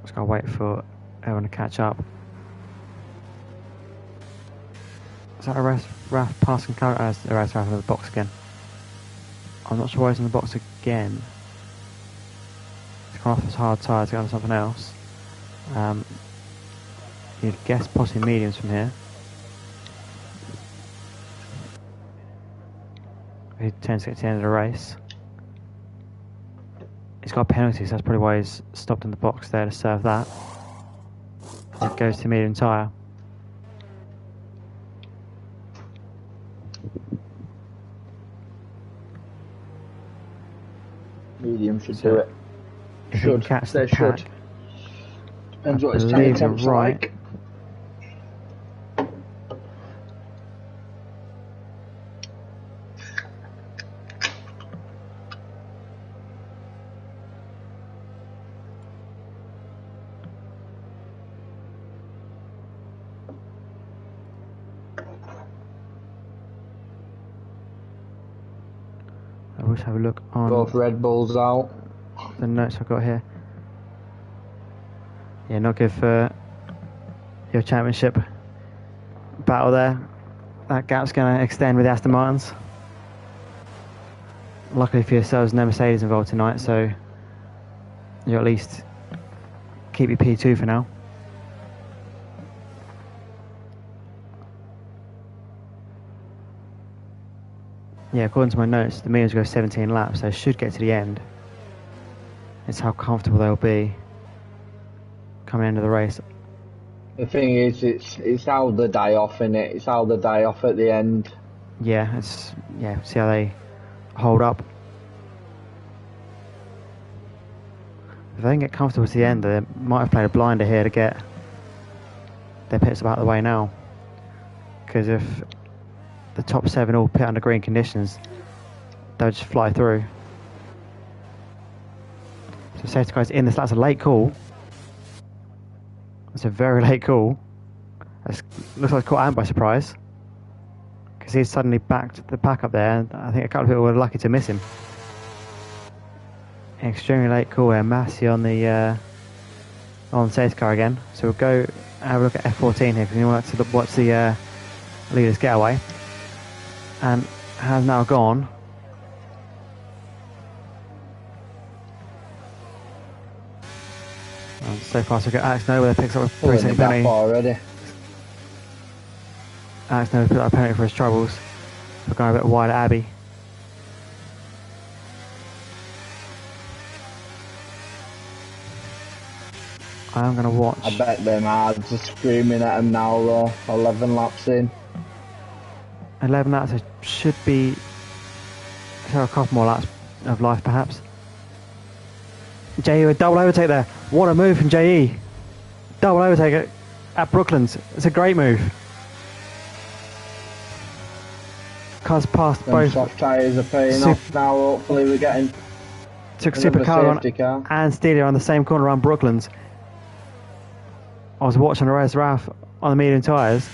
Just gotta wait for everyone to catch up. Is that a Raf passing car? The Raf in the box again. I'm not sure why he's in the box again. He's gone off his hard tyre to get on something else. You'd guess possibly mediums from here. He tends to get to the end of the race. He's got a penalty, so that's probably why he's stopped in the box there to serve that. It goes to medium tyre. Medium should do it. Should. Catch They the pack, should. Depends what his I tyre believe temps you're are right. like. I wish I have a look on Both Red Bulls out. the notes I've got here. Yeah, not good for your championship battle there. That gap's going to extend with Aston Martins. Luckily for yourselves, no Mercedes involved tonight, so you at least keep your P2 for now. Yeah, according to my notes, the mediums go 17 laps, so they should get to the end. It's how comfortable they'll be coming into the race. The thing is, it's how they die off, innit? It's how they die off at the end. Yeah, see how they hold up. If they can get comfortable to the end, they might have played a blinder here to get their pits about the way now. Because if the top 7 all pit under green conditions, they'll just fly through. So safety car's in this. That's a late call. That's a very late call. Looks like it's caught Ant by surprise. Because he's suddenly backed the pack up there, and I think a couple of people were lucky to miss him. Extremely late call there. Massey on the safety car again. So we'll go have a look at F14 here because we want to watch the leaders get away. And has now gone. And so far, so good. Alex Noble picks up a 3-second penalty. Already. Alex Noble picks up a penalty for his troubles. We're going a bit wide at Abbey. I am going to watch. I bet them ads are screaming at him now, though. 11 laps in. 11 laps, it should be a couple more laps of life perhaps. JE with double overtake there. What a move from JE. Double overtake at Brooklands. It's a great move. Cars past Them both. soft tyres are paying off now. Hopefully we're getting Took another Supercar safety car. and Steeler on the same corner around Brooklands. I was watching the race Raf on the medium tyres.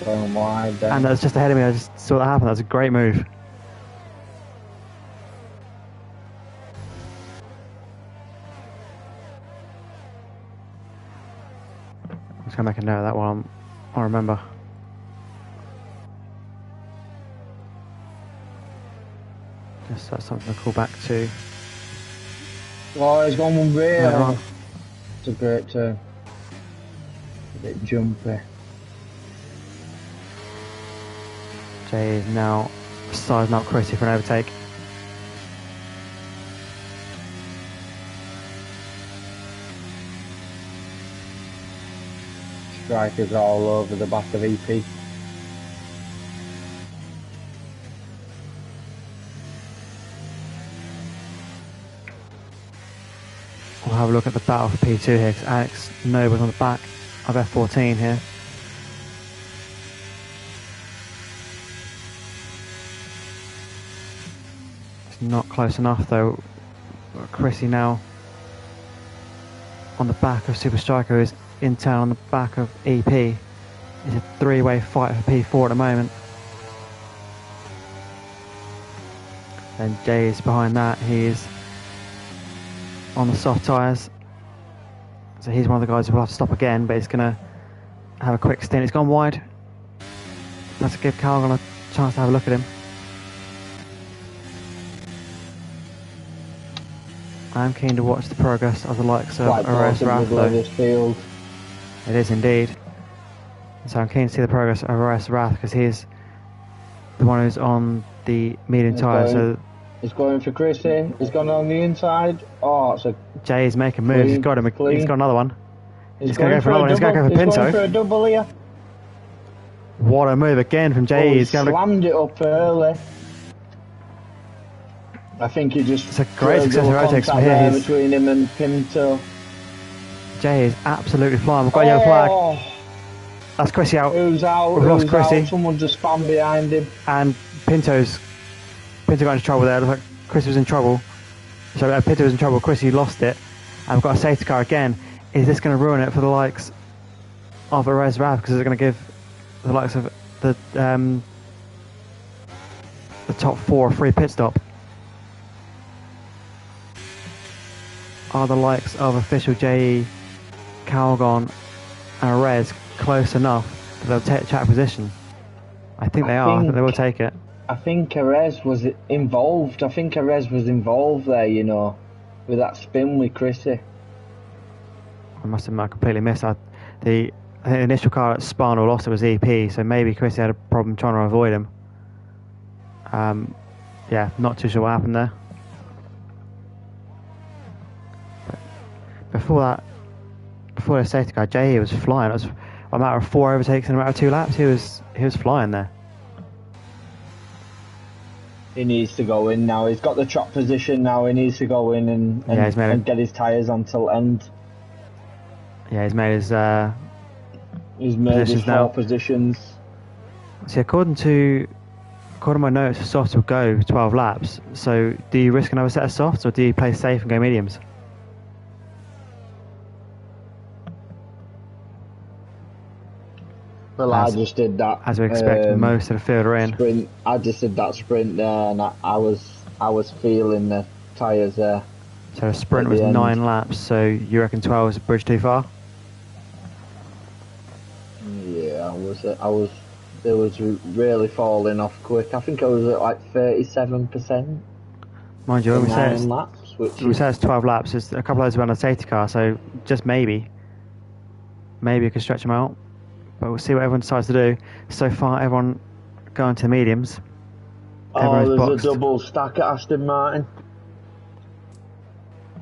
Going wide then. And that was just ahead of me. I just saw that happen. That was a great move. I'm just gonna make a note of that one. I'll remember. Just that's something to call back to. Oh, he's gone one way. Another one. It's a great turn. A bit jumpy. Jay is now sizing up Chrissy for an overtake. Strikers all over the back of EP. We'll have a look at the battle for P2 here, because Alex Noble's on the back of F14 here. It's not close enough though. Chrissy now on the back of Super Striker, who is in turn on the back of EP. It's a three-way fight for P4 at the moment. And Jay is behind that. He is on the soft tyres, so he's one of the guys who will have to stop again, but he's going to have a quick stint. He's gone wide. Let's give Calgon a chance to have a look at him. I'm keen to watch the progress of the likes of Ares Wrath though. Field. It is indeed. So I'm keen to see the progress of Ares Wrath, because he is the one who's on the medium tyre. So he's going for Chrissy. He's gone on the inside. Oh, it's a Jay is making moves. He's got him. He's got another one. He's going to go for another one. He's going to go for He's Pinto. going for a double here. What a move again from Jay. He He's going to slammed it up early. I think he just. It's a great success of overtakes from here. Between him and Pinto. Jay is absolutely flying. We've got a yellow flag. That's Chrissy out. Who's out? We've lost Chrissy. Someone just spun behind him. And Pinto got into trouble there. It looks like Chris was in trouble. So Pinto was in trouble. Chrissy lost it. And we've got a safety car again. Is this going to ruin it for the likes of Ares Wrath? Because it's going to give the likes of the top four a free pit stop. Are the likes of official JE, Calgon and Ares close enough that they'll take track position? I think they are. They will take it. I think Ares was involved. I think Ares was involved there, you know, with that spin with Chrissy. I must admit, I completely missed that. I think the initial car that spun or lost it was EP, so maybe Chrissy had a problem trying to avoid him. Yeah, not too sure what happened there. Before the safety car, Jay was flying. It was a matter of 4 overtakes in a matter of 2 laps. He was flying there. He needs to go in now. He's got the top position now. He needs to go in and get his tyres until end. Yeah, he's made his his 4 positions. See, according to my notes, softs will go 12 laps. So, do you risk another set of softs, or do you play safe and go mediums? Well, I just did that. As we expect, most of the field are in. Sprint. I just did that sprint there, and I was feeling the tyres there. So the sprint was 9 laps. So you reckon 12 is a bridge too far? Yeah, It was really falling off quick. I think I was at like 37%. Mind you, when we say it's 12 laps, there's a couple of those around the safety car, so just maybe you can stretch them out. But we'll see what everyone decides to do. So far, everyone going to the mediums. There's boxed. A double stack at Aston Martin.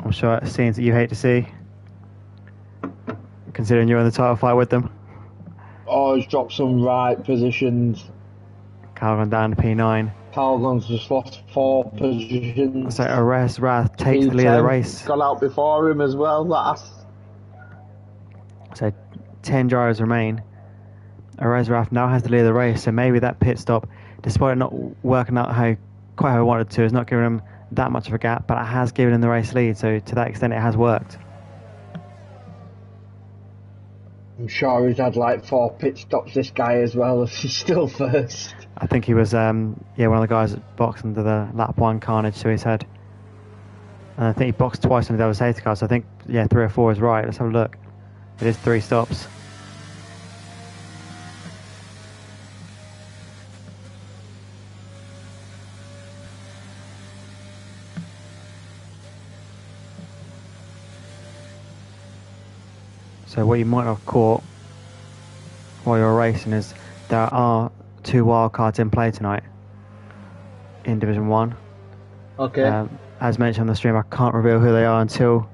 I'm sure it's scenes that you hate to see, considering you're in the title fight with them. Oh, he's dropped some right positions. Calgon down to P9. Calgon's just lost 4 positions. So Ares Wrath takes the lead of the race. Got out before him as well. So 10 drivers remain. Ares Wrath now has the lead of the race, so maybe that pit stop, despite it not working out quite how he wanted to, has not given him that much of a gap, but it has given him the race lead, so to that extent it has worked. I'm sure he's had like 4 pit stops, this guy, as well, if he's still first. I think he was, one of the guys that boxed under the lap 1 carnage to his head. And I think he boxed twice under the other safety car, so I think, 3 or 4 is right. Let's have a look. It is 3 stops. So what you might have caught while you're racing is there are 2 wildcards in play tonight in Division 1. Okay. As mentioned on the stream, I can't reveal who they are until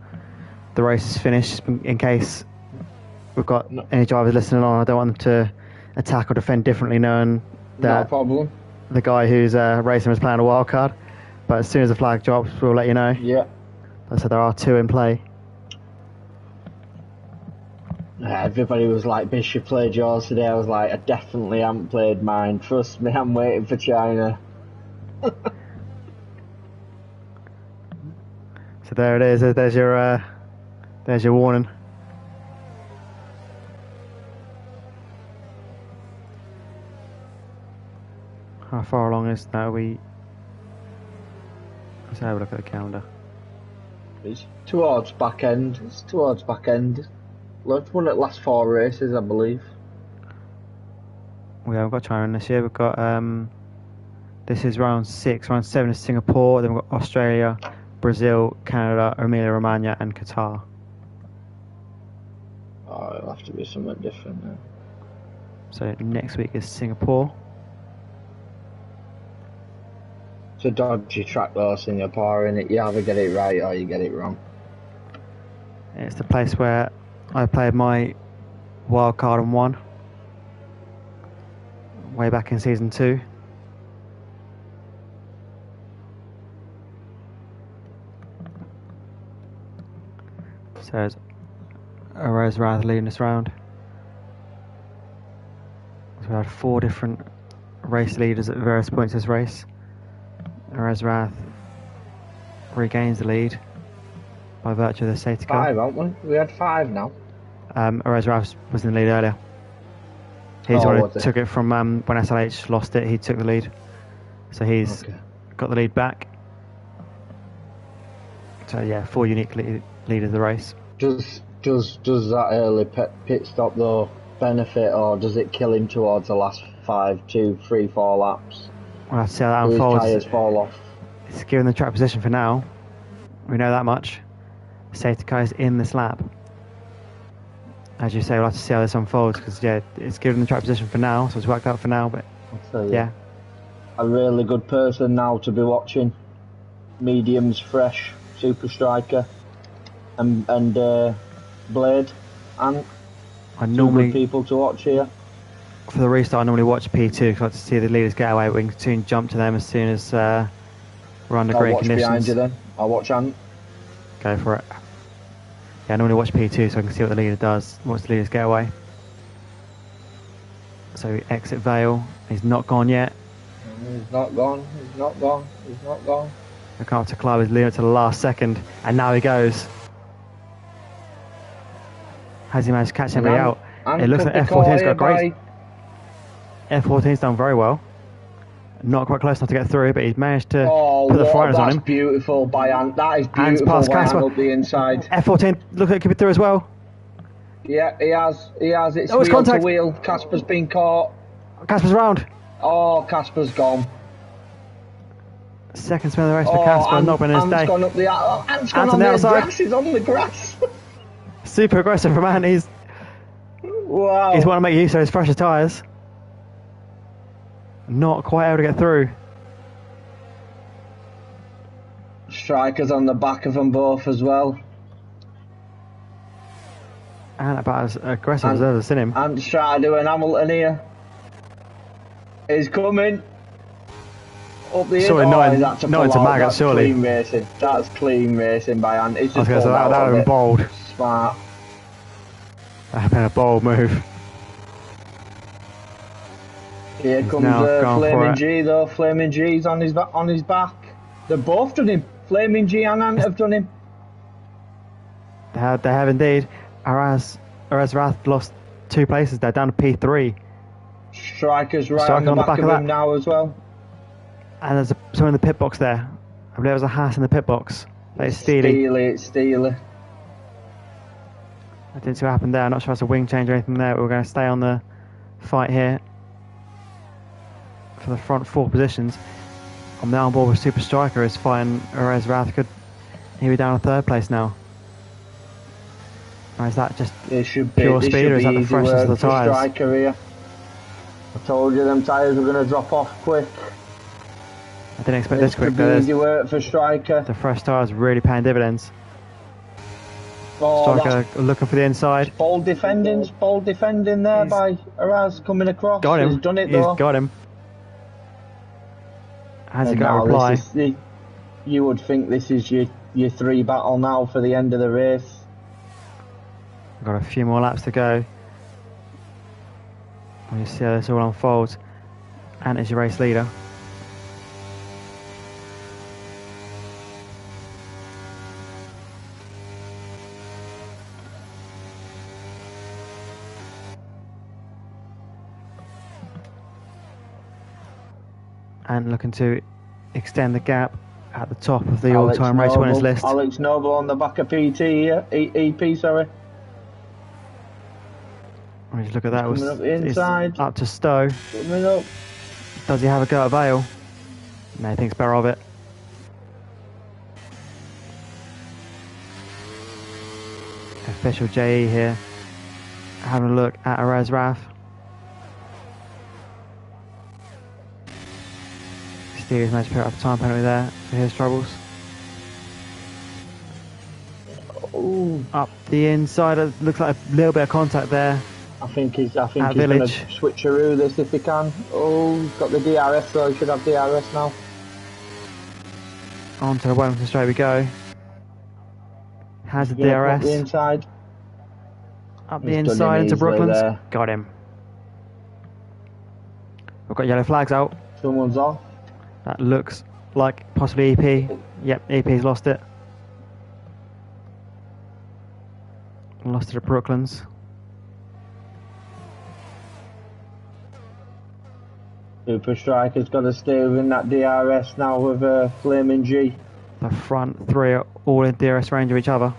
the race is finished, in case we've got any drivers listening on. I don't want them to attack or defend differently, knowing that Not a problem. the guy who's racing is playing a wild card. But as soon as the flag drops, we'll let you know. Yeah. So there are 2 in play. Everybody was like, Bish, you played yours today. I was like, I definitely haven't played mine. Trust me, I'm waiting for China. So there it is. There's your warning. How far along is that? Let's have a look at the calendar. It's towards back end. Let's won at last 4 races, I believe. We haven't got China in this year. We've got this is round 6. Round 7 is Singapore. Then we've got Australia, Brazil, Canada, Emilia Romagna, and Qatar. Oh, it'll have to be something different now. So next week is Singapore. It's a dodgy track though, Singapore, innit? You either get it right or you get it wrong. It's the place where I played my wild card and won way back in season 2. So there's Erez Rath leading this round. So we had 4 different race leaders at various points this race. Erez Rath regains the lead by virtue of the safety car. 5, haven't we? We had 5 now. Erez Rath was in the lead earlier. He's already took it from when SLH lost it. He took the lead, so he's got the lead back. So 4 unique leaders of the race. Does that early pit stop though benefit, or does it kill him towards the last 5, 2, 3, 4 laps? We'll have to see how that unfolds. His tyres fall off. It's given the track position for now. We know that much. The safety car is in this lap. As you say, we'll have to see how this unfolds, because it's given the track position for now, so it's worked out for now. But a really good person now to be watching. Mediums, fresh, Super Striker, and Blade, and I normally good people to watch here. For the restart, I normally watch P2 because I like to see the leaders get away. We can soon jump to them as soon as we're under great conditions. I'll watch behind you then. I'll watch Ant. Go for it. Yeah, I normally watch P2 so I can see what the leader does once the leaders get away. So exit Vale. He's not gone yet. He's not gone. He's not gone. He's not gone. The car to Club is leading to the last second, and now he goes. Has he managed to catch anybody out? It looks like F14's got great. F14's done very well. Not quite close enough to get through, but he's managed to put the fighters on him. That's beautiful by Ant. That is beautiful past by Ant Casper. up the inside. F14, look at it, keep it through as well. Yeah, he has. It's wheel contact. To wheel. Casper's been caught. Casper's round. Oh, Casper's gone. Second spin of the race for Casper, not been his day. Ant's gone up the grass. He's on the grass. Super aggressive from Ant. He's want to make use of his fresher tyres. Not quite able to get through. Striker's on the back of them both as well. And about as aggressive as I've ever seen him. Ant's trying to do an Hamilton here. He's coming. Up the surely not into Maggot, that's surely. Clean racing. That's clean racing by Ant. He's just that would have been bold. Smart. That would have been a bold move. Here comes Flaming G though. Flaming G's on his back. They've both done him. Flaming G and Ant have done him. They have indeed. Erez Rath lost 2 places there, down to P3. Striker's right Striker on the back of that. him now as well. And there's someone in the pit box there. I believe there's a Haas in the pit box. That is Steely. It's Steely. I didn't see what happened there. I'm not sure if it's a wing change or anything there. But we're going to stay on the fight here for the front 4 positions. I'm now on board with Super Striker is fighting Erez Rathgood. He'll be down in 3rd place now. Or is that just pure speed, or is that the freshness of the tyres? Striker here. I told you them tyres were going to drop off quick. I didn't expect this quick. Easy work for Striker. The fresh tyres really paying dividends. Oh, Striker looking for the inside. Bold defending there by Erez coming across. Got him. He's done it though. He's got him. Has he got a reply? You would think this is your 3 battle now for the end of the race. We've got a few more laps to go. We'll see how this all unfolds. Ant is your race leader. And looking to extend the gap at the top of the all-time race winners list. Alex Noble on the back of PT here, EP, sorry. Just look at that. Coming up the inside. Up to Stowe. Coming up. Does he have a go at Vale? No, he thinks better of it. Official JE here. Having a look at Erez Rath. Steve's managed to pick up a time penalty there for his troubles. Ooh. Up the inside, it looks like a little bit of contact there. I think he's going to switcheroo this if he can. Oh, he's got the DRS, so he should have DRS now. On to the Wellington straight we go. Has the DRS. Up the inside. Up the inside into Brooklands. There. Got him. We've got yellow flags out. Someone's off. That looks like possibly EP. Yep, EP's lost it. Lost it at Brooklands. Super Striker's got to stay within that DRS now with Flaming G. The front 3 are all in DRS range of each other.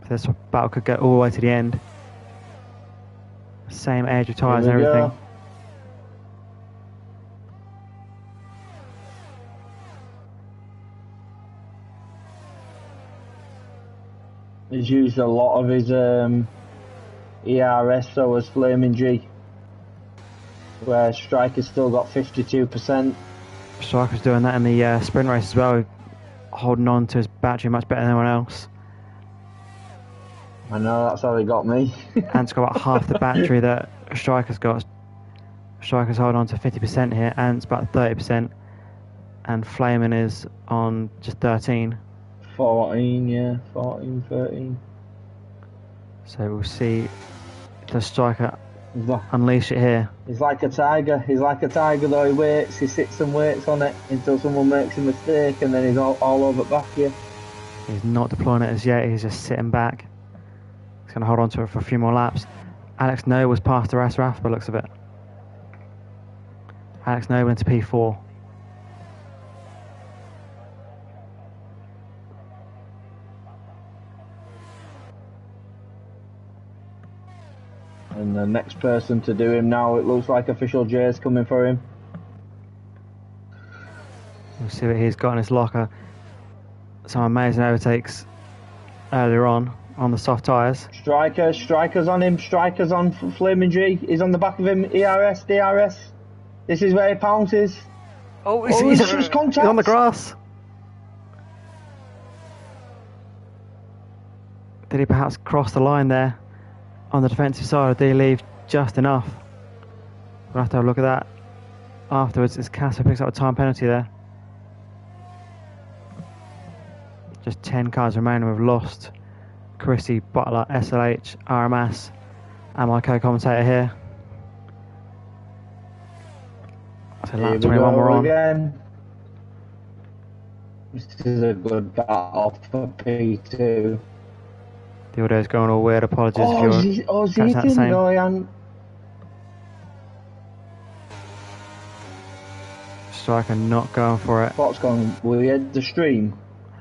This battle could go all the way to the end. Same age of tyres and everything. Go. He's used a lot of his ERS, so has Flaming G. Where Striker's still got 52%. Striker's doing that in the sprint race as well, holding on to his battery much better than anyone else. I know, that's how he got me. Ant's got about half the battery that Striker's got. Striker's holding on to 50% here, Ant's about 30%, and Flaming is on just 13. 14, yeah, 14, 13. So we'll see the Striker unleash it here. He's like a tiger. He's like a tiger though. He waits. He sits and waits on it until someone makes a mistake, and then he's all over back here. He's not deploying it as yet. He's just sitting back. He's going to hold on to it for a few more laps. Alex Noble was past the Erez Rath by the looks of it. Alex Noble into P4. And the next person to do him now, it looks like Official J is coming for him. We'll see what he's got in his locker. Some amazing overtakes earlier on the soft tyres. Striker's on him. Striker's on Flaming G. He's on the back of him. ERS, DRS. This is where he pounces. He's contact. He's on the grass. Did he perhaps cross the line there on the defensive side, or did he leave just enough? We'll have to have a look at that afterwards as Casper picks up a time penalty there. Just 10 cars remaining. We've lost Chrissy, Butler, SLH, RMS, and my co-commentator here. So lap 21 we're on. Again. This is a good battle for P2. The audio's going all weird. Apologies if you're is he catching that eating? same. No, he hadn't. Striker not going for it. What's gone? We had the stream.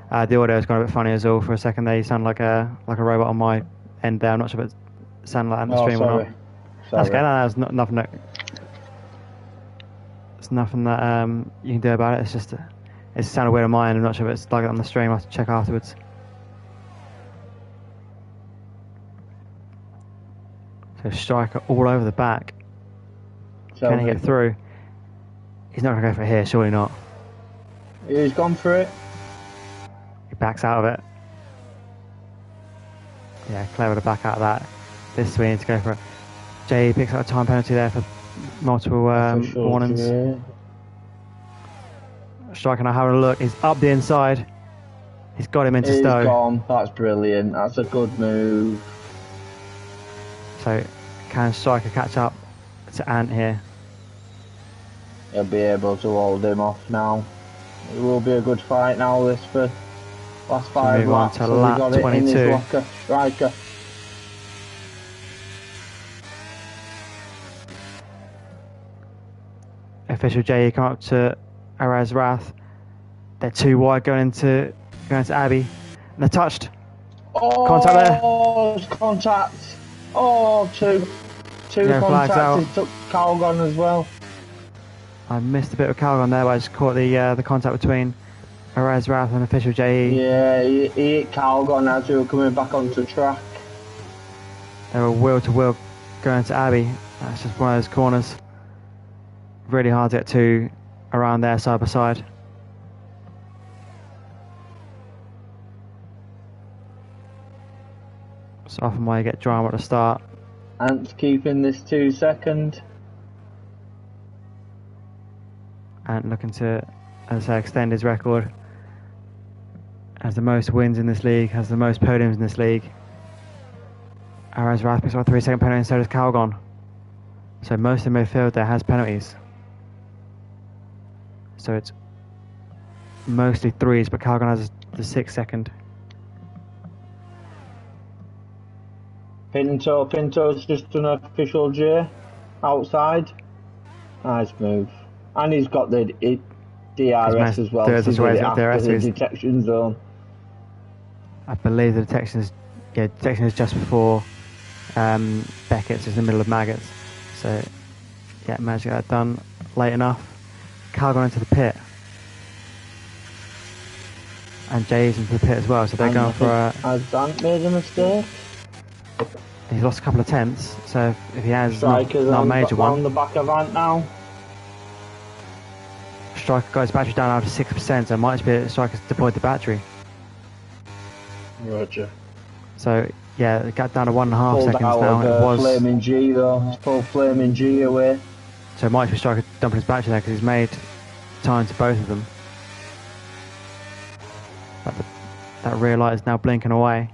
The audio's gone a bit funny as well for a second there. You sound like a robot on my end there. I'm not sure if it sounded like that in the stream or sorry. not. That's okay. No, there's nothing that. It's nothing that you can do about it. It's just it sounded weird on my end. I'm not sure if it's like it on the stream. I will have to check afterwards. So Striker all over the back. Can he get through? He's not going to go for it here, surely not. He's gone for it. He backs out of it. Yeah, clever to back out of that. This we need to go for it. Jay picks up a time penalty there for multiple warnings. Yeah. Striker now having a look. He's up the inside. He's got him into Stowe. He's gone. That's brilliant. That's a good move. So can Striker catch up to Ant here? He'll be able to hold him off now. It will be a good fight now, this for last 5 laps. To lap got it 22. in his locker. Striker. Official JE come up to Araz Wrath. They're too wide going to Abbey. And they're touched. Oh, Contact there. Contact. Oh, two Yeah, flags out. contacts. He took Calgon as well. I missed a bit of Calgon there, but I just caught the contact between Araz Wrath and Official JE. Yeah, he hit Calgon as we were coming back onto track. They were wheel to wheel going to Abbey. That's just one of those corners. Really hard to get to around there side by side. It's often why you get drama at the start. Ant's keeping this 2 second. And looking to, as I say, extend his record. Has the most wins in this league, has the most podiums in this league. Araz Wrath picks up a 3-second penalty and so does Calgon. So most of the midfield there has penalties. So it's mostly threes, but Calgon has the 6-second. Pinto's just done an official J outside. Nice move. And he's got the DRS as well. There's so ways after the DRS detection zone. I believe the detection is just before Beckett's, is in the middle of Maggots. So yeah, managed to get that done late enough. Calgon into the pit. And Jay's into the pit as well, so they're going for a... Has Ant made a mistake? He's lost a couple of tenths, so if he has not on a major one... on the back of Ant now. Striker got his battery down to 6%, so it might just be that Striker's deployed the battery. Roger. So yeah, it got down to 1.5 seconds out now. Of, it was Flaming G though. He's pulled Flaming G away. So it might just be Striker dumping his battery there because he's made time to both of them. But that rear light is now blinking away.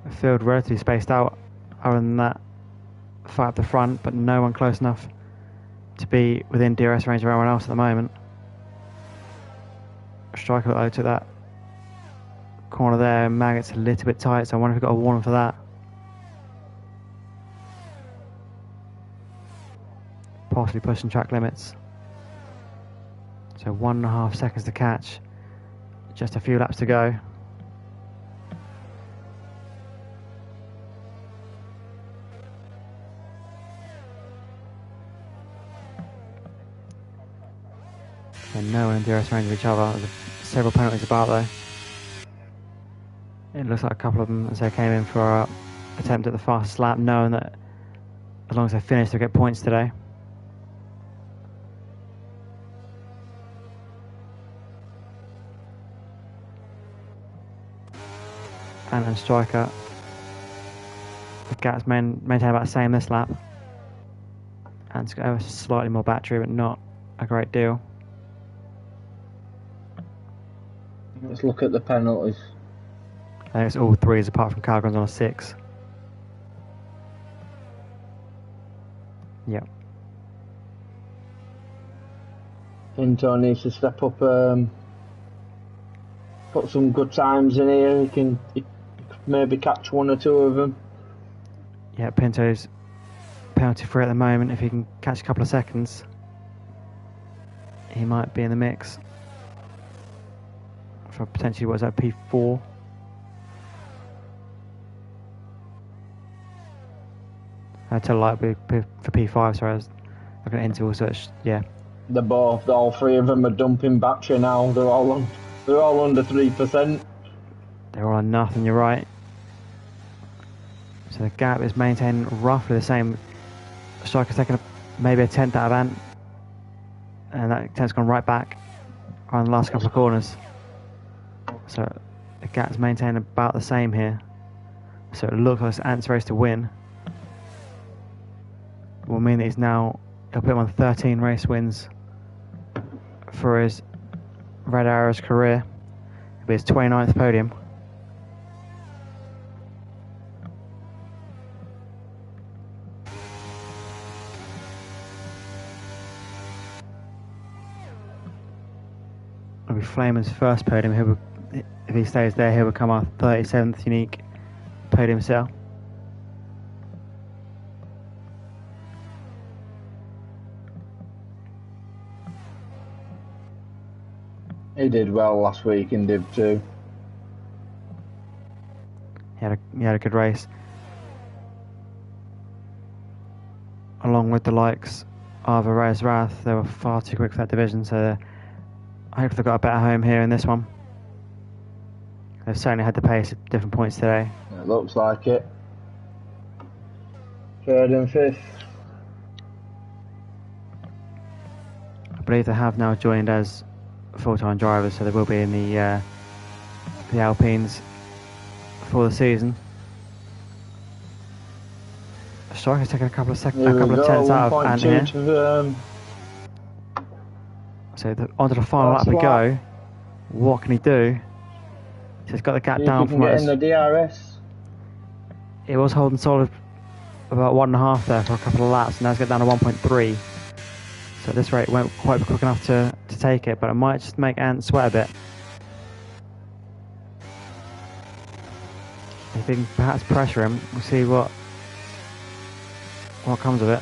The field relatively spaced out other than that fight up the front, but no one close enough to be within DRS range of everyone else at the moment. Striker looked like to that corner there. Maggot's a little bit tight, so I wonder if we got a warning for that. Possibly pushing track limits. So 1.5 seconds to catch. Just a few laps to go. And no one in DRS range of each other. There's several penalties about though. It looks like a couple of them as they came in for an attempt at the fastest lap, knowing that as long as they finish they'll get points today. And Striker, the gap's maintain about the same this lap. And it's got slightly more battery, but not a great deal. Let's look at the penalties. I think it's all threes apart from Calgon's on a 6. Yep. Pinto needs to step up, put some good times in here. He can maybe catch one or two of them. Yeah, Pinto's penalty free at the moment. If he can catch a couple of seconds, he might be in the mix for potentially, what is that, P4? To light for P5, sorry, I was looking at interval search, yeah. All three of them are dumping battery now. They're all under 3%. They're all on nothing, you're right. So the gap is maintaining roughly the same. Striker's taking maybe a tenth out of Ant, and that tenth's gone right back on the last couple of corners. So the gap's maintaining about the same here. So it looks like it's Ant's race to win. Will mean that he'll put him on 13 race wins for his Red Arrows career. It'll be his 29th podium. It'll be Flamer's first podium. If he stays there, he'll become our 37th unique podium cell. He did well last week in Div 2. He had a good race. Along with the likes of Arez Wrath, they were far too quick for that division, so I hope they've got a better home here in this one. They've certainly had the pace at different points today. It looks like it. 3rd and 5th. I believe they have now joined as full-time drivers, so they will be in the Alpines for the season. Striker's taking a couple of tenths out of Ant here. So onto the final lap we go. What can he do? So he's got the gap down from us. In the DRS. He was holding solid about 1.5 there for a couple of laps, and now he's got down to 1.3. So at this rate, won't quite be quick enough to take it, but it might just make Ant sweat a bit. If he can perhaps pressure him, we'll see what comes of it.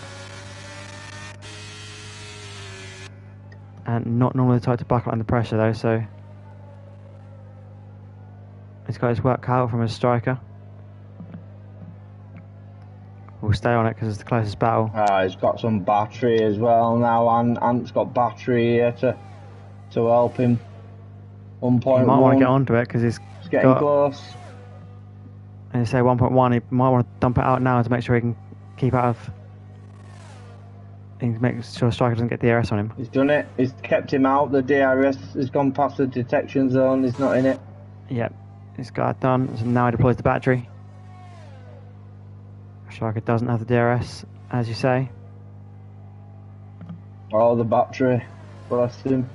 And not normally the type to buckle under pressure though, so he's got his work cut out from his striker. We'll stay on it because it's the closest battle. He's got some battery as well now, and Ant's got battery here to help him. 1.1. He might want to get onto it because he's getting close. And you say 1.1, he might want to dump it out now to make sure he can keep out of. He can make sure Striker doesn't get DRS on him. He's done it. He's kept him out. The DRS has gone past the detection zone. He's not in it. Yep, he's got it done. So now he deploys the battery. Striker doesn't have the DRS, as you say. Oh, the battery. Bless him.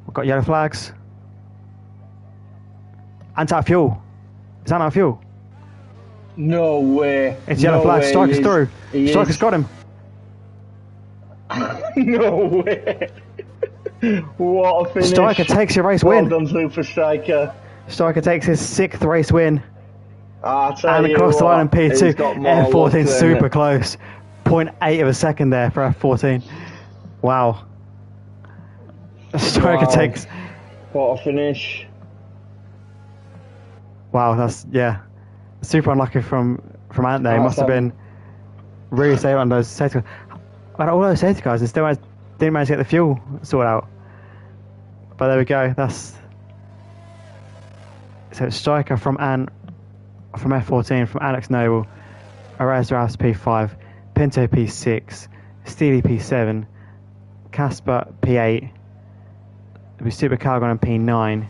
We've got yellow flags. Anti-fuel. Is that not fuel? No way. It's yellow flag. Striker's through. Striker's got him. No way. What a finish. Striker takes your race win. Well done, Super Striker. Striker takes his 6th race win. And across the line in P2. F14 super close. 0.8 of a second there for F14. Wow. Striker takes. What a finish. Wow, that's, yeah. Super unlucky from Ant there. He must have been really safe on those safety cars. But all those safety cars, they still didn't manage to get the fuel sorted out. But there we go. So it's Striker from Ant, from F14, from Alex Noble, Arez Wrath P5, Pinto P6, Steely P7, Casper P8, it'll be Super Calgon in P9,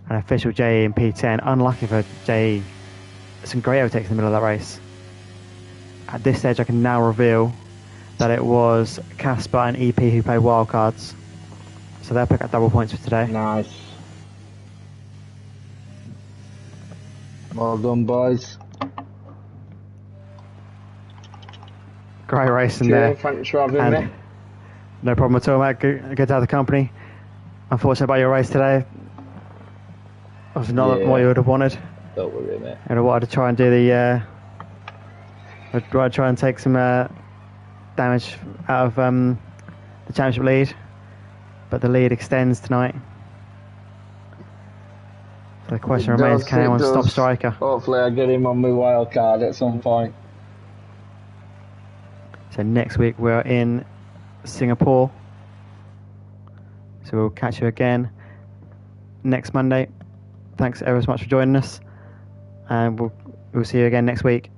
and Official JE in P10. Unlucky for JE. Some great overtakes in the middle of that race. At this stage I can now reveal that it was Casper and EP who played wildcards. So they'll pick up double points for today. Nice. Well done, boys. Great racing there. Thanks for having me. No problem at all, mate. Good to have the company. Unfortunate about your race today. Obviously not what you would have wanted. Don't worry, mate. I'd have wanted to try and do the. I'd try and take some damage out of the championship lead, but the lead extends tonight. So the question remains: can anyone stop Striker? Hopefully, I get him on my wild card at some point. So next week we're in Singapore. So we'll catch you again next Monday. Thanks ever so much for joining us, and we'll see you again next week.